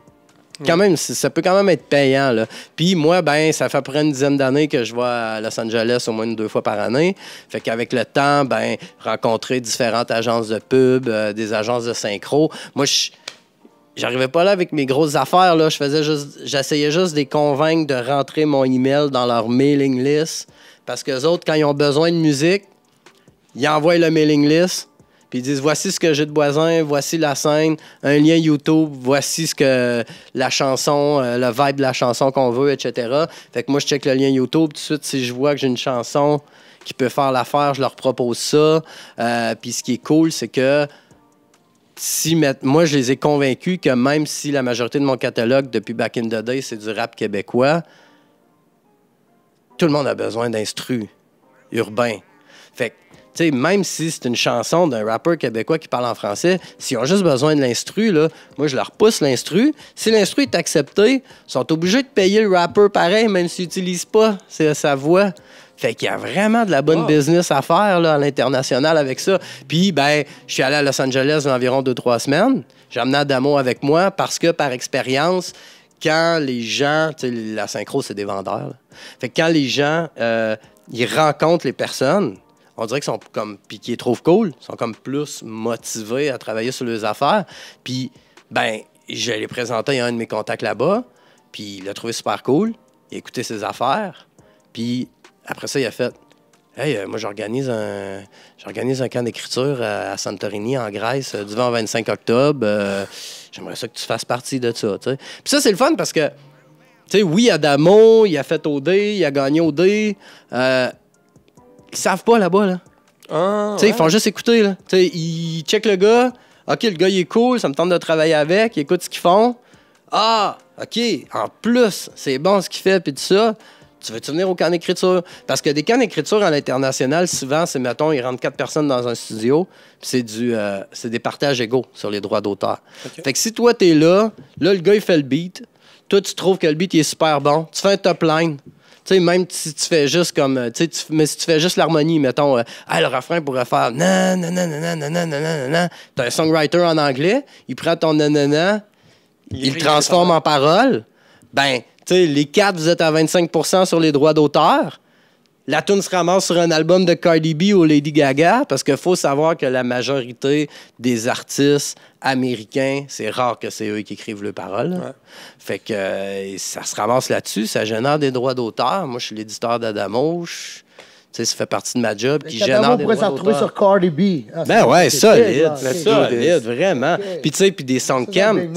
ça peut quand même être payant, là. Puis moi, ben, ça fait à peu près une dizaine d'années que je vais à Los Angeles au moins 2 fois par année. Fait qu'avec le temps, ben, rencontrer différentes agences de pub, des agences de synchro. Moi, j'arrivais pas là avec mes grosses affaires, là. J'essayais juste de les convaincre de rentrer mon email dans leur mailing list. Parce qu'eux autres, quand ils ont besoin de musique, ils envoient le mailing list. Puis ils disent, voici ce que j'ai de besoin, voici la scène, un lien YouTube, voici ce que la chanson, le vibe de la chanson qu'on veut, etc. Fait que moi, je check le lien YouTube. Tout de suite, si je vois que j'ai une chanson qui peut faire l'affaire, je leur propose ça. Puis ce qui est cool, c'est que moi, je les ai convaincus que même si la majorité de mon catalogue, depuis Back in the Day, c'est du rap québécois, tout le monde a besoin d'instru urbain. Fait que, tu sais, même si c'est une chanson d'un rappeur québécois qui parle en français, s'ils ont juste besoin de l'instru, là, moi, je leur pousse l'instru. Si l'instru est accepté, ils sont obligés de payer le rappeur pareil, même s'ils n'utilisent pas sa voix. Fait qu'il y a vraiment de la bonne business à faire là, à l'international avec ça. Puis, ben, je suis allé à Los Angeles il y a environ 2-3 semaines. J'ai amené Adamo avec moi parce que, par expérience, quand les gens... Tu sais, la synchro, c'est des vendeurs. Là. Fait que quand les gens, ils rencontrent les personnes, on dirait qu'ils sont comme... Puis qu'ils les trouvent cool, ils sont comme plus motivés à travailler sur leurs affaires. Puis, ben, je l'ai présenté à un de mes contacts là-bas, puis il l'a trouvé super cool. Il a écouté ses affaires, puis après ça, il a fait... Hey, moi, j'organise un camp d'écriture à Santorini, en Grèce, du 20 au 25 octobre. J'aimerais ça que tu fasses partie de ça, tu sais. Puis ça, c'est le fun parce que, tu sais, oui, Adamo, il a fait OD, il a gagné OD. Ils savent pas là-bas, là. Tu sais, ils font juste écouter, là. Tu sais, ils checkent le gars. OK, le gars, il est cool, ça me tente de travailler avec. Ils écoutent ce qu'ils font. Ah, OK, en plus, c'est bon ce qu'il fait, puis tout ça. Tu veux-tu venir au camp d'écriture? Parce que des camps d'écriture à l'international, souvent, c'est, mettons, ils rentrent 4 personnes dans un studio, puis c'est des partages égaux sur les droits d'auteur. Okay. Fait que si toi, t'es là, le gars, il fait le beat, toi, tu trouves que le beat, il est super bon, tu fais un top line. Tu sais, même si tu fais juste comme... mais si tu fais juste l'harmonie, mettons, le refrain pourrait faire nan, nan, nan, nan, nan, nan, nan, nan. T'as un songwriter en anglais, il prend ton nanana, il le transforme en parole. Ben, tu sais, les 4, vous êtes à 25 % sur les droits d'auteur. La tune se ramasse sur un album de Cardi B ou Lady Gaga, parce qu'il faut savoir que la majorité des artistes américains, c'est rare que c'est eux qui écrivent les paroles. Ouais. Fait que ça se ramasse là-dessus, ça génère des droits d'auteur. Moi, je suis l'éditeur d'Adamo. Tu sais, ça fait partie de ma job. Puis
Adamo pourrait s'en retrouver sur Cardi B.
Ah, ben ouais, solide. Solide, vraiment. Puis tu sais, puis des songcams,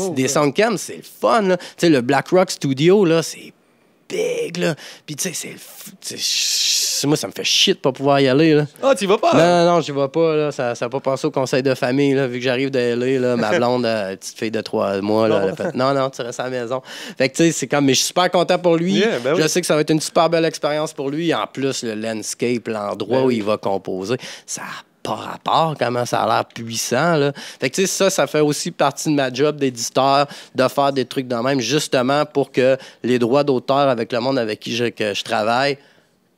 c'est le fun. Tu sais, le Black Rock Studio, là, c'est big, là. Puis tu sais, moi, ça me fait chier de pas pouvoir y aller, là.
Ah, tu y vas pas?
Non, je vais pas, là. Ça n'a pas passé au conseil de famille, là. Vu que j'arrive de LA, là, ma blonde, petite fille de 3 mois, là, elle a fait non, tu restes à la maison. Fait que, tu sais, c'est comme, mais je suis super content pour lui. Yeah, ben je sais que ça va être une super belle expérience pour lui. En plus, le landscape, l'endroit où il va composer, ça pas rapport comment ça a l'air puissant, là. Fait que, tu sais, ça fait aussi partie de ma job d'éditeur, de faire des trucs de même, justement pour que les droits d'auteur avec le monde avec qui je travaille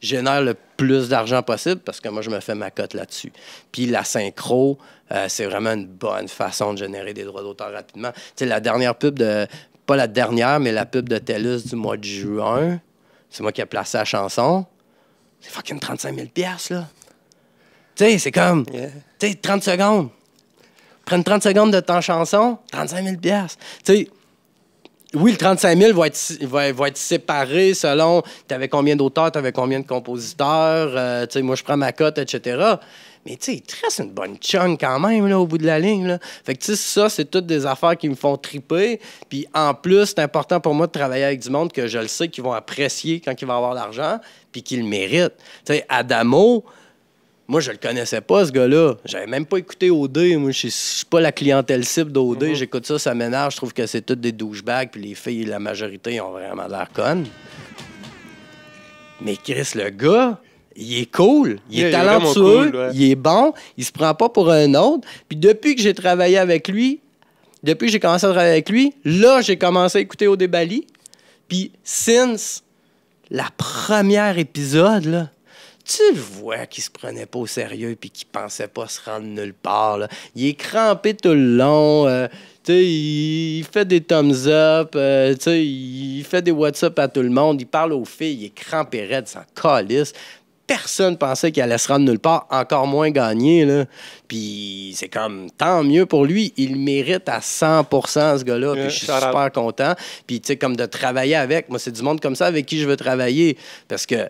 génèrent le plus d'argent possible, parce que moi, je me fais ma cote là-dessus. Puis la synchro, c'est vraiment une bonne façon de générer des droits d'auteur rapidement. Tu sais, la dernière pub pas la dernière, mais la pub de TELUS du mois de juin, c'est moi qui ai placé la chanson. C'est fucking 35 000 $, là. Tu sais, c'est comme, tu sais, 30 secondes. Prenne 30 secondes de ton chanson, 35 000 $. Tu sais, oui, le 35 000 va être séparé selon t'avais combien d'auteurs, t'avais combien de compositeurs, tu sais, moi, je prends ma cote, etc. Mais tu sais, il te reste une bonne chunk quand même, là, au bout de la ligne, là. Fait que, tu sais, ça, c'est toutes des affaires qui me font triper. Puis en plus, c'est important pour moi de travailler avec du monde que je le sais qu'ils vont apprécier quand ils vont avoir l'argent, puis qu'ils le méritent. Tu sais, Adamo... Moi, je le connaissais pas, ce gars-là. J'avais même pas écouté OD. Moi, je suis pas la clientèle cible d'OD. J'écoute ça m'énerve. Je trouve que c'est tous des douchebags, puis les filles, la majorité, ont vraiment l'air connes. Mais Chris, le gars, il est cool. Il est talentueux. Cool, ouais. Il est bon. Il se prend pas pour un autre. Puis depuis que j'ai travaillé avec lui, depuis que j'ai commencé à travailler avec lui, là, j'ai commencé à écouter Au Bali. Puis, since la première épisode, là, tu le vois qu'il se prenait pas au sérieux puis qu'il pensait pas se rendre nulle part. Là. Il est crampé tout le long. Il fait des thumbs up. Il fait des WhatsApp à tout le monde. Il parle aux filles. Il est crampé raide, sans calice. Personne pensait qu'il allait se rendre nulle part, encore moins gagner. Là. Puis c'est comme, tant mieux pour lui. Il mérite à 100% ce gars-là. Puis je suis super content. Puis tu sais, comme de travailler avec. Moi, c'est du monde comme ça avec qui je veux travailler. Parce que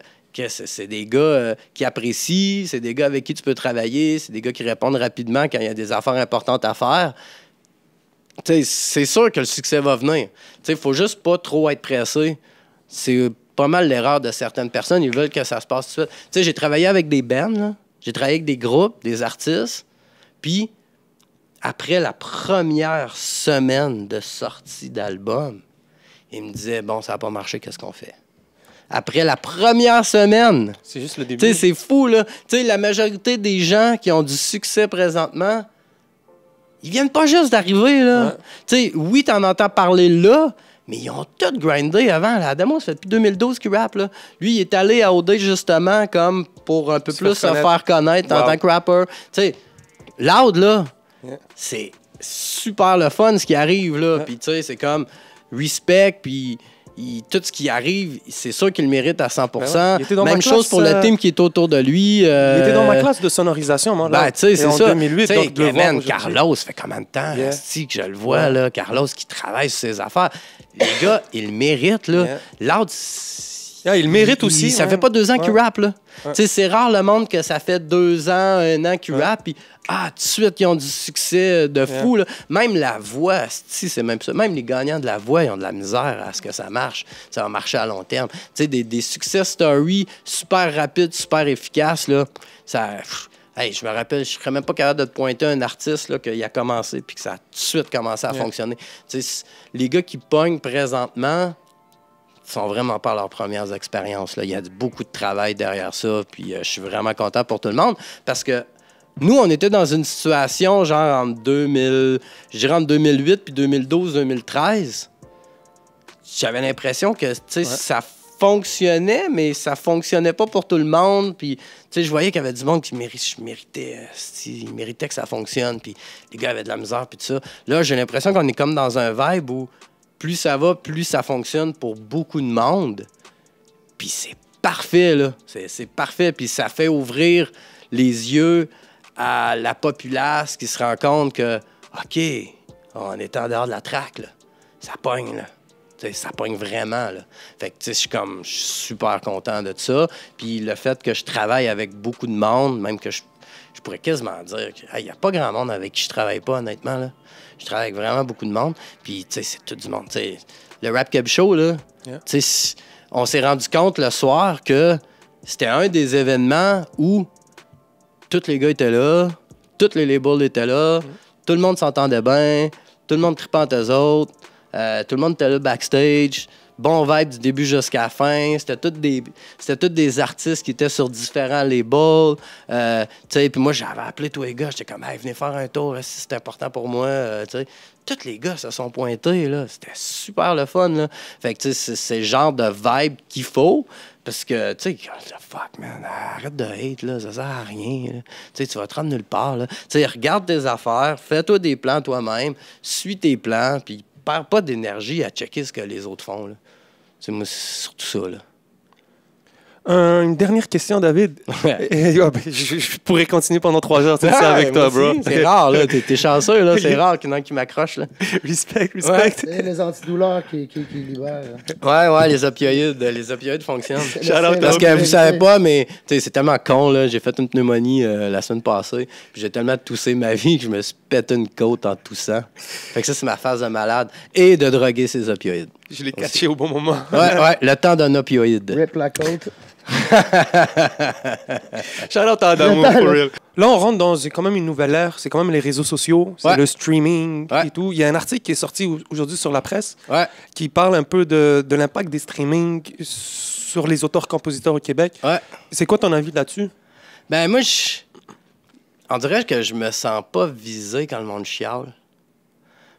c'est des gars qui apprécient, c'est des gars avec qui tu peux travailler, c'est des gars qui répondent rapidement quand il y a des affaires importantes à faire. T'sais, c'est sûr que le succès va venir. Il faut juste pas trop être pressé. C'est pas mal l'erreur de certaines personnes. Ils veulent que ça se passe tout de suite. J'ai travaillé avec des bands, là. J'ai travaillé avec des groupes, des artistes. Puis, après la première semaine de sortie d'album, ils me disaient, bon, ça n'a pas marché, qu'est-ce qu'on fait? Après la première semaine.
C'est juste le début.
C'est fou, là. La majorité des gens qui ont du succès présentement, ils viennent pas juste d'arriver, là. Ouais. Oui, t'en entends parler là, mais ils ont tout grindé avant. Là. Adamo, ça fait depuis 2012 qu'il rappe, là. Lui, il est allé à OD, justement, comme pour un peu plus se faire connaître en tant que rapper. Loud, là, c'est super le fun, ce qui arrive, là. Puis, c'est comme respect, puis... tout ce qui arrive, c'est sûr qu'il le mérite à 100%. Même chose pour le team qui est autour de lui.
Il était dans ma classe de sonorisation, moi.
Là, c'est ça.
En 2008, donc
Kevin, Carlos, ça fait combien de temps que je le vois, là, Carlos qui travaille sur ses affaires. Les gars, il le mérite, là. Loud,
il le mérite aussi.
Ça fait pas 2 ans qu'il rappe, là. C'est rare le monde que ça fait 2 ans, 1 an qu'il rappe, puis tout de suite, ils ont du succès de fou. Là. Même la voix, c'est même ça. Même les gagnants de la voix, ils ont de la misère à ce que ça marche. Ça va marcher à long terme. Des success stories super rapides, super efficaces, là, ça... je me rappelle, je serais même pas capable de te pointer un artiste là, qu'il a commencé puis que ça a tout de suite commencé à fonctionner. Les gars qui pognent présentement sont vraiment pas leurs premières expériences. Là. Il y a beaucoup de travail derrière ça, puis je suis vraiment content pour tout le monde parce que nous, on était dans une situation genre entre 2008 puis 2012-2013. J'avais l'impression que ça fonctionnait, mais ça fonctionnait pas pour tout le monde. Puis, je voyais qu'il y avait du monde qui méritait que ça fonctionne. Puis, les gars avaient de la misère, puis tout ça. Là, j'ai l'impression qu'on est comme dans un vibe où plus ça va, plus ça fonctionne pour beaucoup de monde. Puis, c'est parfait, là. C'est parfait. Puis, ça fait ouvrir les yeux à la populace qui se rend compte que, OK, on est en dehors de la traque, là. Ça pogne, là. T'sais, ça pogne vraiment, là. Fait que, je suis super content de ça. Puis le fait que je travaille avec beaucoup de monde, même que je pourrais quasiment dire qu'il n'y a pas grand monde avec qui je travaille pas, honnêtement, là. Je travaille avec vraiment beaucoup de monde. Puis, c'est tout du monde. T'sais, le Rap Keb Show, là, on s'est rendu compte le soir que c'était un des événements où tous les gars étaient là, tous les labels étaient là, tout le monde s'entendait bien, tout le monde tripait entre eux autres, tout le monde était là backstage, bon vibe du début jusqu'à la fin, c'était tous des artistes qui étaient sur différents labels, puis moi j'avais appelé tous les gars, j'étais comme hey, venez faire un tour, si c'est important pour moi, tous les gars se sont pointés, là, c'était super le fun, là. Fait que c'est le genre de vibe qu'il faut. Parce que, tu sais, fuck, man, arrête de hate, là, ça sert à rien. Tu vas te rendre nulle part, là. Tu sais, regarde tes affaires, fais-toi des plans toi-même, suis tes plans, puis perds pas d'énergie à checker ce que les autres font, là. Tu sais, moi, c'est surtout ça, là.
Une dernière question, David. Je pourrais continuer pendant 3 heures avec toi, bro.
C'est rare, là. T'es chanceux, là. C'est rare qu'il y en ait qui m'accroche, là.
Respect.
Ouais. Les antidouleurs qui libèrent.
Ouais, les opioïdes fonctionnent. Parce que vous savez pas, mais c'est tellement con, là. J'ai fait une pneumonie la semaine passée. Puis j'ai tellement toussé ma vie que je me suis pété une côte en toussant. Fait que ça, c'est ma phase de malade. Et de droguer ces opioïdes.
Je l'ai caché au bon moment.
Ouais, le temps d'un opioïde.
Rip la côte.
Shout out à Adamo, for real. Là, on rentre dans quand même une nouvelle ère. C'est quand même les réseaux sociaux, c'est le streaming et tout. Il y a un article qui est sorti aujourd'hui sur la presse qui parle un peu de l'impact des streamings sur les auteurs-compositeurs au Québec. Ouais. C'est quoi ton avis là-dessus?
Ben moi, on dirait que je me sens pas visé quand le monde chiale.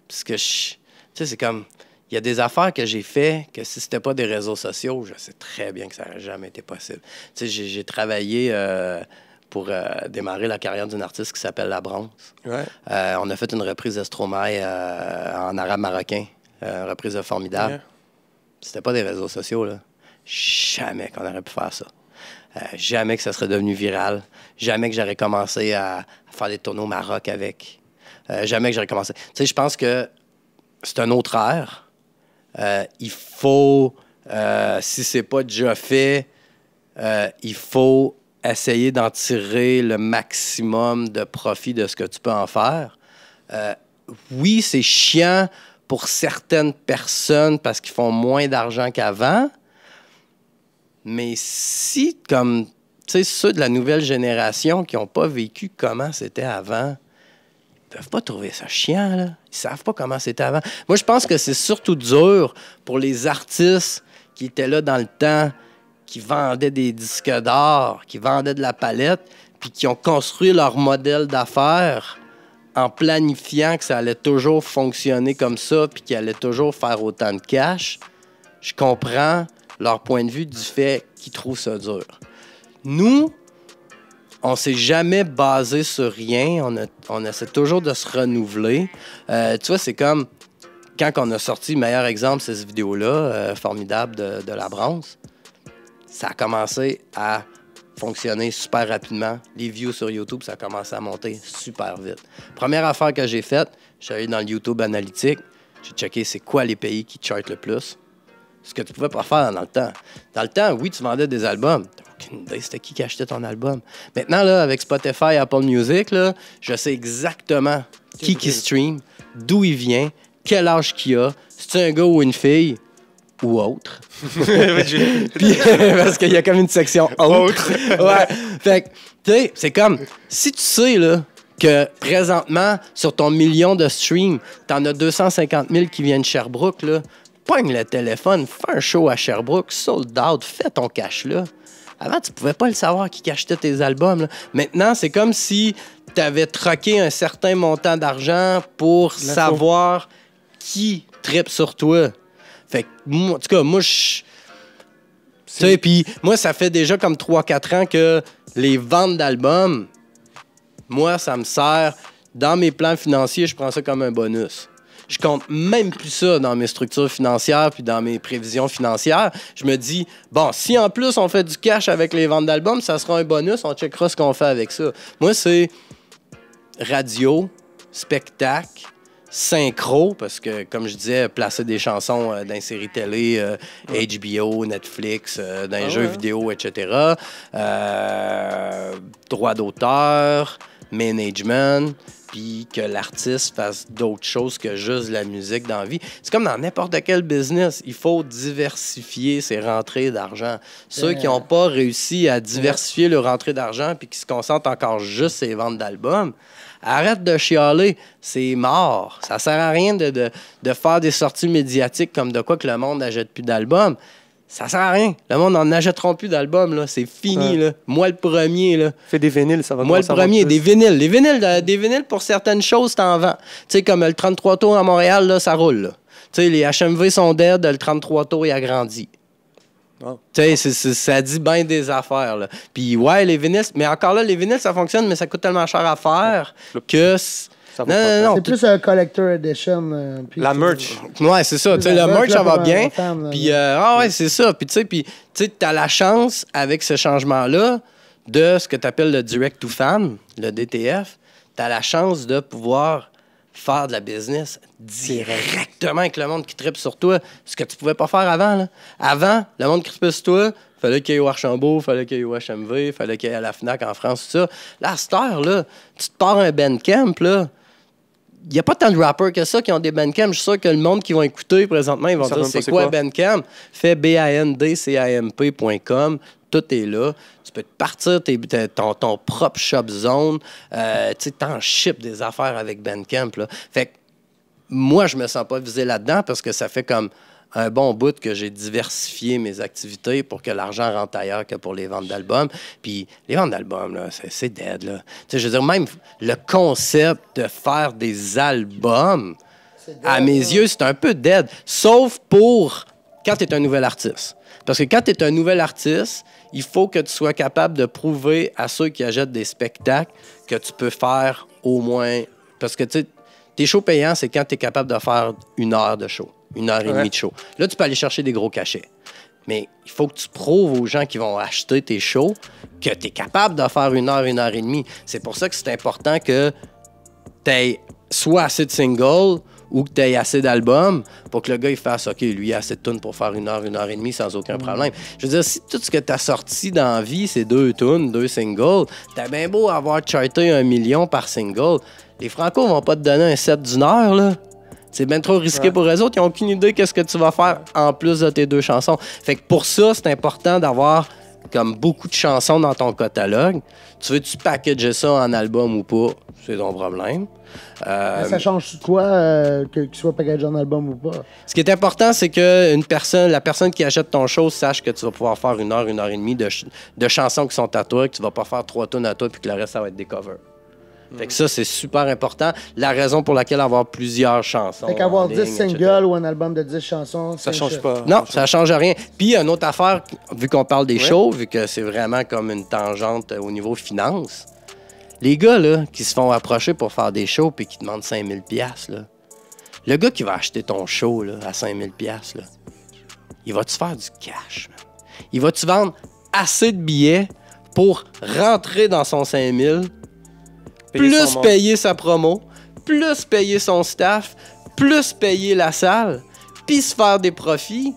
Parce que, tu sais, c'est comme... Il y a des affaires que j'ai fait que si c'était pas des réseaux sociaux, je sais très bien que ça n'aurait jamais été possible. Tu sais, j'ai travaillé pour démarrer la carrière d'une artiste qui s'appelle La Bronze.
Ouais.
On a fait une reprise de Stromae en arabe marocain. Reprise formidable.
Yeah.
C'était pas des réseaux sociaux, là. Jamais qu'on aurait pu faire ça. Jamais que ça serait devenu viral. Jamais que j'aurais commencé à faire des tournées au Maroc avec. Jamais que j'aurais commencé... Tu sais, je pense que c'est un autre ère. Il faut, si c'est pas déjà fait, il faut essayer d'en tirer le maximum de profit de ce que tu peux en faire. Oui, c'est chiant pour certaines personnes parce qu'ils font moins d'argent qu'avant, mais si, comme, tu sais, ceux de la nouvelle génération qui n'ont pas vécu comment c'était avant, ils peuvent pas trouver ça chiant, là. Ils savent pas comment c'était avant. Moi, je pense que c'est surtout dur pour les artistes qui étaient là dans le temps, qui vendaient des disques d'or, qui vendaient de la palette, puis qui ont construit leur modèle d'affaires en planifiant que ça allait toujours fonctionner comme ça, puis qu'ils allaient toujours faire autant de cash. Je comprends leur point de vue du fait qu'ils trouvent ça dur. Nous, on s'est jamais basé sur rien. On essaie toujours de se renouveler. Tu vois, c'est comme quand on a sorti, meilleur exemple, c'est cette vidéo-là, formidable de La Bronze. Ça a commencé à fonctionner super rapidement. Les views sur YouTube, ça a commencé à monter super vite. Première affaire que j'ai faite, je suis allé dans le YouTube Analytics. J'ai checké c'est quoi les pays qui chartent le plus. Ce que tu pouvais pas faire dans le temps. Dans le temps, oui, tu vendais des albums. Aucune idée c'était qui achetait ton album. Maintenant, là, avec Spotify, Apple Music, là, je sais exactement qui stream, d'où il vient, quel âge qu'il a, si c'est un gars ou une fille, ou autre. Puis, parce qu'il y a comme une section autre. Ouais. Fait que, tu sais, c'est comme, si tu sais, là, que présentement, sur ton million de streams, t'en as 250 000 qui viennent de Sherbrooke, là, pogne le téléphone, fais un show à Sherbrooke, sold out, fais ton cash là. Avant, tu pouvais pas le savoir qui achetait tes albums. Là. Maintenant, c'est comme si tu avais troqué un certain montant d'argent pour savoir qui tripe sur toi. Fait que, en tout cas, moi, tu sais, puis moi, ça fait déjà comme 3-4 ans que les ventes d'albums, moi, ça me sert. Dans mes plans financiers, je prends ça comme un bonus. Je compte même plus ça dans mes structures financières puis dans mes prévisions financières. Je me dis, bon, si en plus on fait du cash avec les ventes d'albums, ça sera un bonus, on checkera ce qu'on fait avec ça. Moi, c'est radio, spectacle, synchro, parce que, comme je disais, placer des chansons dans les séries télé, HBO, Netflix, dans les jeux vidéo, etc. Droit d'auteur, management, puis que l'artiste fasse d'autres choses que juste de la musique dans la vie. C'est comme dans n'importe quel business. Il faut diversifier ses rentrées d'argent. Ceux qui n'ont pas réussi à diversifier leur rentrée d'argent puis qui se concentrent encore juste sur les ventes d'albums, arrête de chialer. C'est mort. Ça sert à rien de faire des sorties médiatiques comme de quoi que le monde n'achète plus d'albums. Ça sert à rien. Le monde n'en achètera plus d'albums, là. C'est fini, là. Moi, le premier, là.
Fais des vinyles, ça va
Moi, le premier, des vinyles. Des vinyles, pour certaines choses, t'en vends. Tu sais, comme le 33 tours à Montréal, là, ça roule, là. Tu sais, les HMV sont dead, le 33 tours, il a grandi. Oh. Tu sais, ça dit bien des affaires, là. Puis, ouais, les vinyles, mais encore là, les vinyles, ça fonctionne, mais ça coûte tellement cher à faire que...
Non. C'est plus un collector edition.
La merch.
Ouais, c'est ça. Le merch, ça va bien. Puis, ouais, c'est ça. Puis, tu sais, t'as la chance, avec ce changement-là, de ce que tu appelles le direct to fan, le DTF, t'as la chance de pouvoir faire de la business directement avec le monde qui tripe sur toi, ce que tu pouvais pas faire avant. Là. Avant, le monde qui tripait sur toi, fallait qu'il y ait au Archambault, fallait qu'il y ait au HMV, fallait qu'il y ait à la FNAC en France, tout ça. Là, à cette heure, là, tu te pars un Bandcamp, là, il n'y a pas tant de rappers que ça qui ont des Bandcamp. Je suis sûr que le monde qui va écouter présentement, ils vont dire c'est quoi Bandcamp? Fais bandcamp.com. Tout est là. Tu peux te partir ton propre shop zone. Tu t'en ship des affaires avec Bandcamp. Là. Fait que moi, je me sens pas visé là-dedans parce que ça fait comme un bon bout que j'ai diversifié mes activités pour que l'argent rentre ailleurs que pour les ventes d'albums. Puis les ventes d'albums, là, c'est dead. Là. Je veux dire, même le concept de faire des albums, À mes yeux, c'est un peu dead. Sauf pour quand tu es un nouvel artiste. Parce que quand tu es un nouvel artiste, il faut que tu sois capable de prouver à ceux qui achètent des spectacles que tu peux faire au moins... Parce que, tu sais, tes shows payants, c'est quand tu es capable de faire 1 heure de show, 1 heure et demie de show. Là, tu peux aller chercher des gros cachets. Mais il faut que tu prouves aux gens qui vont acheter tes shows que tu es capable de faire 1 heure et demie. C'est pour ça que c'est important que tu aies soit assez de singles ou que tu aies assez d'albums pour que le gars il fasse OK, lui, il a assez de tunes pour faire 1 heure et demie sans aucun problème. Je veux dire, si tout ce que tu as sorti dans la vie, c'est 2 tunes, 2 singles, t'as bien beau avoir charté 1 million par single, les Franco vont pas te donner un set d'1 heure, là. C'est bien trop risqué pour eux autres. Ils n'ont aucune idée qu'est-ce que tu vas faire en plus de tes 2 chansons. Fait que pour ça, c'est important d'avoir comme beaucoup de chansons dans ton catalogue. Tu veux-tu packager ça en album ou pas? C'est ton problème.
Ça change quoi qu'il soit packagé en album ou pas?
Ce qui est important, c'est que la personne qui achète ton show sache que tu vas pouvoir faire 1 heure et demie de chansons qui sont à toi, que tu vas pas faire 3 tunes à toi puis que le reste, ça va être des covers. Fait que ça, c'est super important. La raison pour laquelle avoir plusieurs chansons.
Fait qu'avoir 10 singles ou un album de 10 chansons,
ça change pas.
Non, ça change rien. Puis, une autre affaire, vu qu'on parle des shows, vu que c'est vraiment comme une tangente au niveau finance, les gars là, qui se font approcher pour faire des shows puis qui demandent 5000$, là, le gars qui va acheter ton show là, à 5000$, là, il va-tu faire du cash? Man? Il va-tu vendre assez de billets pour rentrer dans son 5000$, plus payer sa promo, plus payer son staff, plus payer la salle, puis se faire des profits?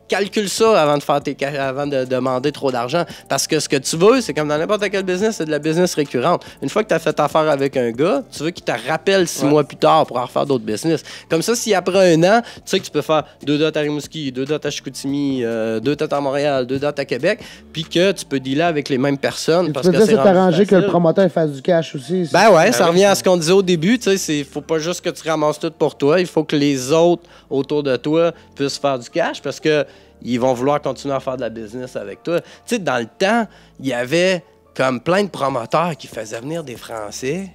Calcule ça avant de demander trop d'argent. Parce que ce que tu veux, c'est comme dans n'importe quel business, c'est de la business récurrente. Une fois que tu as fait affaire avec un gars, tu veux qu'il te rappelle 6 mois plus tard pour en refaire d'autres business. Comme ça, si après 1 an, tu sais que tu peux faire 2 dates à Rimouski, 2 dates à Chicoutimi, 2 dates à Montréal, 2 dates à Québec, puis que tu peux dealer avec les mêmes personnes.
Parce que c'est arrangé que le promoteur fasse du cash aussi.
Ben ouais, ça revient à ce qu'on disait au début. Il faut pas juste que tu ramasses tout pour toi. Il faut que les autres autour de toi puissent faire du cash parce que ils vont vouloir continuer à faire de la business avec toi. Tu sais, dans le temps, il y avait comme plein de promoteurs qui faisaient venir des Français.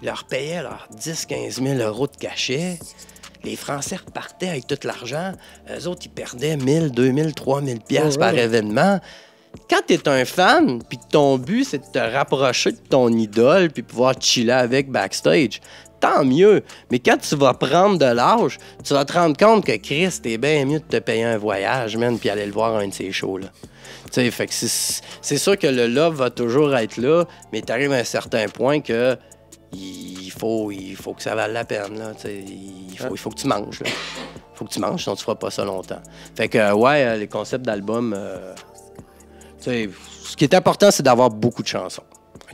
Ils leur payaient leurs 10-15 000 € de cachet. Les Français repartaient avec tout l'argent. Eux autres, ils perdaient 1000, 2000, 3000 piastres par événement. Quand tu es un fan, puis que ton but, c'est de te rapprocher de ton idole puis pouvoir chiller avec backstage, tant mieux. Mais quand tu vas prendre de l'âge, tu vas te rendre compte que Chris, t'es bien mieux de te payer un voyage, man, puis aller le voir à un de ces shows-là. Tu sais, fait que c'est sûr que le love va toujours être là, mais t'arrives à un certain point que il faut que ça vale la peine, là. Il faut que tu manges, là. Faut que tu manges, sinon tu feras pas ça longtemps. Fait que, les concepts d'albums, ce qui est important, c'est d'avoir beaucoup de chansons.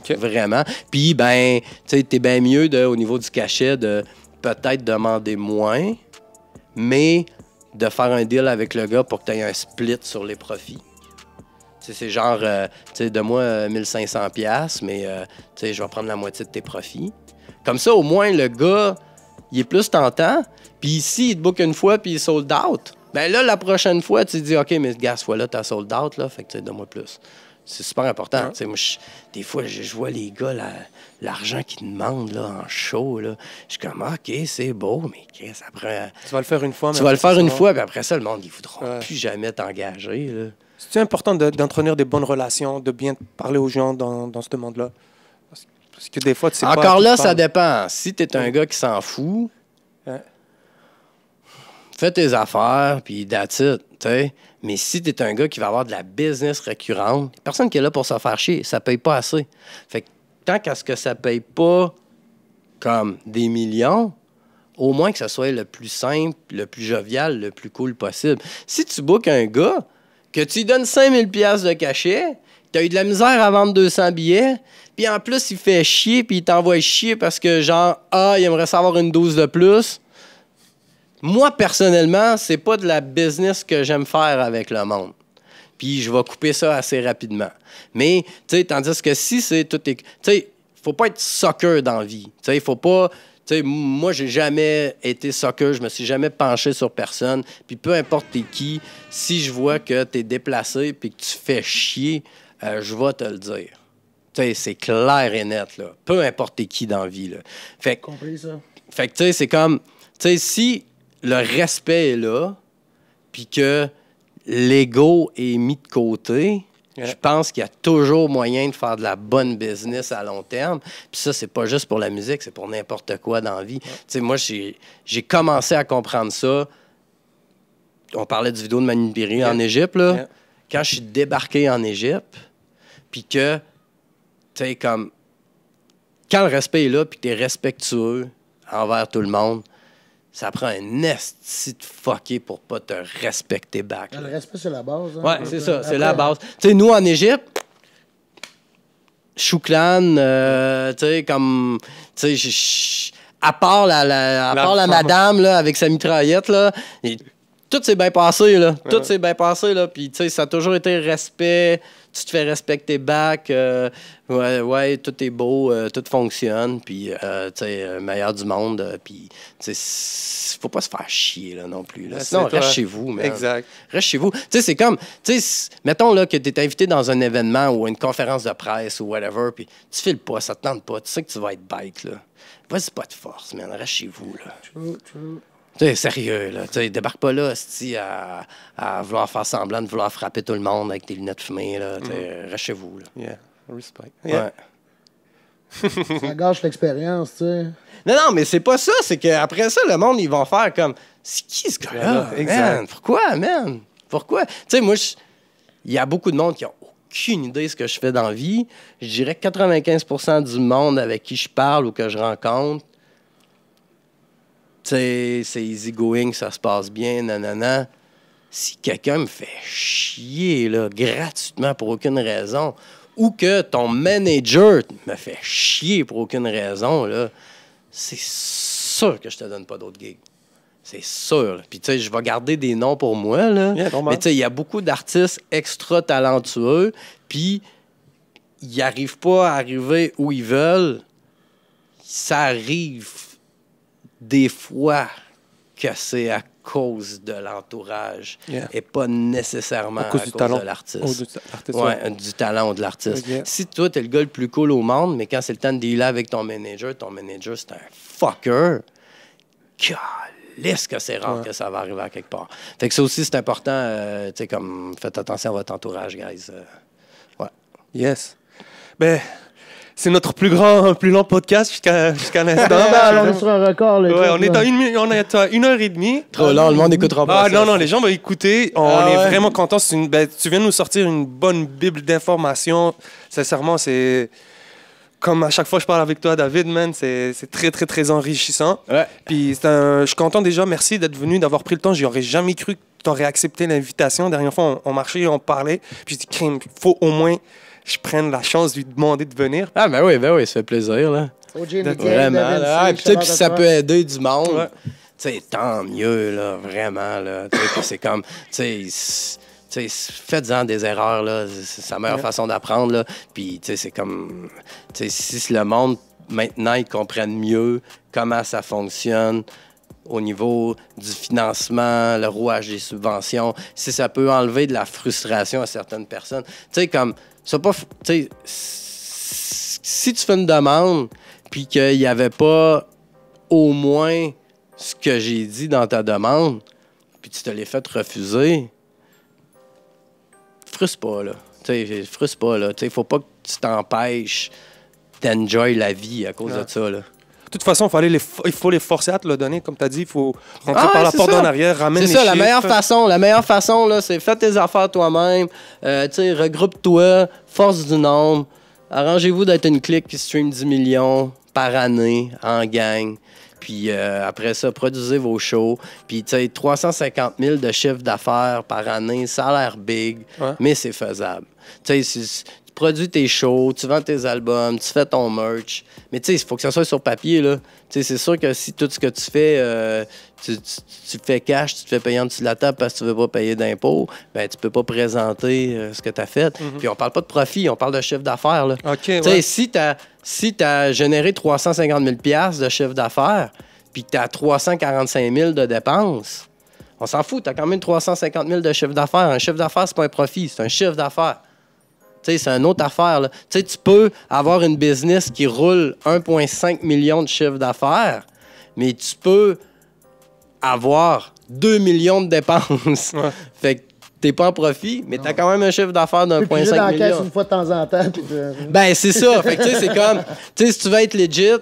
Okay. Vraiment. Puis, ben, tu sais, t'es bien mieux au niveau du cachet de peut-être demander moins, mais de faire un deal avec le gars pour que tu aies un split sur les profits. Tu sais, c'est genre, tu sais, de moi 1500$, mais tu sais, je vais prendre la moitié de tes profits. Comme ça, au moins, le gars, il est plus tentant. Puis s'il te book une fois puis il est sold out, ben là, la prochaine fois, tu te dis, OK, mais gars, cette fois-là, t'as sold out, là, fait que tu sais, donne-moi plus. C'est super important. Ouais. Moi, des fois, je vois les gars, l'argent qu'ils demandent là, en show. Là. Je suis comme, OK, c'est beau, mais après.
Tu vas le faire une fois.
Tu vas le faire une fois, puis après ça, le monde, ils ne voudront plus jamais t'engager.
C'est important d'entretenir des bonnes relations, de bien parler aux gens dans ce monde-là. Parce que des fois, tu sais
pas. Encore là, ça dépend. Si tu es un gars qui s'en fout, fais tes affaires, puis that's it, t'sais. Mais si tu es un gars qui va avoir de la business récurrente, personne qui est là pour se faire chier, ça paye pas assez. Fait que tant qu'à ce que ça paye pas comme des millions, au moins que ça soit le plus simple, le plus jovial, le plus cool possible. Si tu bookes un gars, que tu lui donnes 5000$ de cachet, tu as eu de la misère à vendre 200 billets, puis en plus, il fait chier, puis il t'envoie chier parce que genre, il aimerait savoir une dose de plus. Moi, personnellement, c'est pas de la business que j'aime faire avec le monde. Puis je vais couper ça assez rapidement. Mais, tu sais, tandis que si c'est tout... Tu sais, faut pas être sucker dans la vie. Tu sais, il faut pas... Tu sais, moi, j'ai jamais été sucker. Je me suis jamais penché sur personne. Puis peu importe t'es qui, si je vois que t'es déplacé puis que tu fais chier, je vais te le dire. Tu sais, c'est clair et net, là. Peu importe t'es qui dans la vie, là. Fait que...
Compris ça.
Fait que, tu sais, c'est comme... Tu sais, si le respect est là, puis que l'ego est mis de côté, je pense qu'il y a toujours moyen de faire de la bonne business à long terme. Puis ça, c'est pas juste pour la musique, c'est pour n'importe quoi dans la vie. Tu sais, moi, j'ai commencé à comprendre ça. On parlait du vidéo de Manu Piri en Égypte, là. Quand je suis débarqué en Égypte, puis que, tu sais, comme, quand le respect est là, puis que tu es respectueux envers tout le monde, ça prend un esti de fucké pour pas te respecter back.
Le respect, c'est la base. Hein,
ouais, c'est ça, c'est la base. Tu sais, nous, en Égypte, Chouklan, tu sais, comme, tu sais, à part la madame, là, avec sa mitraillette, là, tout s'est bien passé, là. Tout s'est bien passé, là. Puis, tu sais, ça a toujours été respect. Tu te fais respecter back. Ouais, tout est beau, tout fonctionne. Puis, tu sais, meilleur du monde. Puis, tu sais, faut pas se faire chier, là, non plus. Là. Sinon, reste chez vous, man.
Exact.
Reste chez vous. Tu sais, c'est comme, tu sais, mettons, là, que tu es invité dans un événement ou une conférence de presse ou whatever, puis tu files pas, ça te tente pas. Tu sais que tu vas être bête, là. Vas-y pas de force, man. Reste chez vous, là.
True.
T'sais, sérieux, là. T'sais, débarque pas là, à vouloir faire semblant de vouloir frapper tout le monde avec tes lunettes fumées, là. Reste chez vous, là.
Yeah, respect.
Yeah.
Ça gâche l'expérience, tu sais.
Non, mais c'est pas ça. C'est qu'après ça, le monde, ils vont faire comme... C'est qui, ce gars-là? Man? Pourquoi, man? Pourquoi? Tu sais, moi, il y a beaucoup de monde qui ont aucune idée de ce que je fais dans la vie. Je dirais que 95% du monde avec qui je parle ou que je rencontre, c'est easy going, ça se passe bien, nanana. Si quelqu'un me fait chier là, gratuitement pour aucune raison, ou que ton manager me fait chier pour aucune raison, là, c'est sûr que je te donne pas d'autres gigs. C'est sûr. Puis, tu sais, je vais garder des noms pour moi, là.
Yeah,
mais, tu sais, il y a beaucoup d'artistes extra talentueux, puis ils n'arrivent pas à arriver où ils veulent. Ça arrive des fois que c'est à cause de l'entourage et pas nécessairement à cause de l'artiste. Du talent ou de l'artiste. Okay. Si toi, t'es le gars le plus cool au monde, mais quand c'est le temps de dealer avec ton manager, c'est un fucker, calisse que c'est rare que ça va arriver à quelque part. Fait que ça aussi, c'est important. Tu sais, comme, faites attention à votre entourage, guys. Ouais.
Yes. Ben... C'est notre plus long podcast jusqu'à l'instant.
On est sur un record. Là,
ouais, on est à 1h30.
Trop long, le monde n'écoutera pas.
Ah non, les gens vont écouter. On est vraiment contents. Tu viens de nous sortir une bonne bible d'informations. Sincèrement, c'est... Comme à chaque fois que je parle avec toi, David, man, c'est très, très, très enrichissant. Ouais. Puis je suis content déjà. Merci d'être venu, d'avoir pris le temps. J'aurais jamais cru que tu aurais accepté l'invitation. La dernière fois, on marchait, on parlait. Puis je dis, il faut au moins... je prenne la chance de lui demander de venir.
Ah, ben oui, ça fait plaisir, là. Vraiment, là. Puis ça peut aider du monde. Ouais. Tu sais, tant mieux, là, vraiment, là. C'est comme, tu sais, faites-en des erreurs, là. C'est la meilleure façon d'apprendre, là. Puis, tu sais, c'est comme, tu sais, si le monde, maintenant, ils comprennent mieux comment ça fonctionne au niveau du financement, le rouage des subventions, si ça peut enlever de la frustration à certaines personnes. Tu sais, comme, c'est pas... Tu sais, si tu fais une demande, puis qu'il n'y avait pas au moins ce que j'ai dit dans ta demande, puis tu te l'es fait refuser, frustre pas, là. Tu sais, frustre pas, là. Tu sais, faut pas que tu t'empêches d'enjoy la vie à cause de ça, là.
De toute façon, il faut les forcer à te le donner. Comme tu as dit, il faut rentrer par la porte d'en arrière, ramène les chiffres. C'est ça,
la meilleure façon, là, c'est fais tes affaires toi-même. Regroupe-toi, force du nombre. Arrangez-vous d'être une clique qui stream 10 millions par année en gang. Puis après ça, produisez vos shows. Puis, tu sais, 350 000 de chiffre d'affaires par année, ça a l'air big, mais c'est faisable. Tu sais, tu produis tes shows, tu vends tes albums, tu fais ton merch. Mais tu sais, il faut que ça soit sur papier, là. Tu sais, c'est sûr que si tout ce que tu fais, tu fais cash, tu te fais payer en dessous de la table parce que tu veux pas payer d'impôts, ben tu peux pas présenter ce que tu as fait. Puis on parle pas de profit, on parle de chiffre d'affaires, là.
Okay,
tu sais, si tu as généré 350 000 $ de chiffre d'affaires, puis que tu as 345 000 de dépenses, on s'en fout, tu as quand même 350 000 de chiffre d'affaires. Un chiffre d'affaires, c'est pas un profit, c'est un chiffre d'affaires. T'sais, c'est une autre affaire. Là. Tu peux avoir une business qui roule 1,5 million de chiffre d'affaires, mais tu peux avoir 2 millions de dépenses.
Ouais.
Fait que t'es pas en profit, mais t'as quand même un chiffre d'affaires
Puis
d'1,5
juste dans la caisse
million.
une fois de temps en temps. Puis
Ben, c'est ça. Fait que, tu sais, c'est comme, tu sais, si tu veux être legit,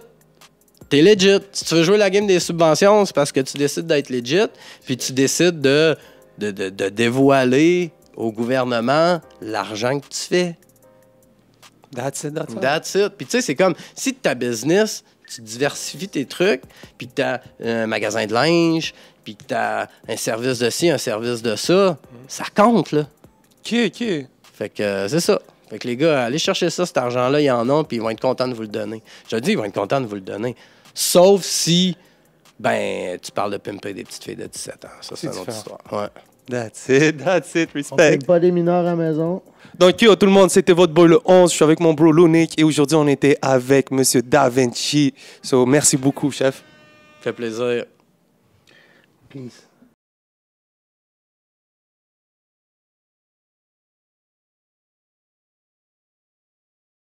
t'es legit. Si tu veux jouer la game des subventions, c'est parce que tu décides d'être legit, puis tu décides de dévoiler au gouvernement l'argent que tu fais.
That's it, that's it.
That's it. Puis tu sais, c'est comme, si ta business, tu diversifies tes trucs, puis que t'as un magasin de linge, puis que t'as un service de ci, un service de ça, ça compte, là.
OK, OK.
Fait que c'est ça. Fait que les gars, allez chercher ça, cet argent-là, ils en ont, puis ils vont être contents de vous le donner. Je te dis, ils vont être contents de vous le donner. Sauf si, ben, tu parles de pimper des petites filles de 17 ans. Ça, c'est une autre
différent.
histoire. Ouais.
That's it,
on
respect.
ne pas des mineurs à la maison.
Donc, yo, tout le monde, c'était votre boy le 11. Je suis avec mon bro Lunic et aujourd'hui, on était avec Monsieur Da Vinci. So, merci beaucoup, chef.
Fait plaisir.
Peace.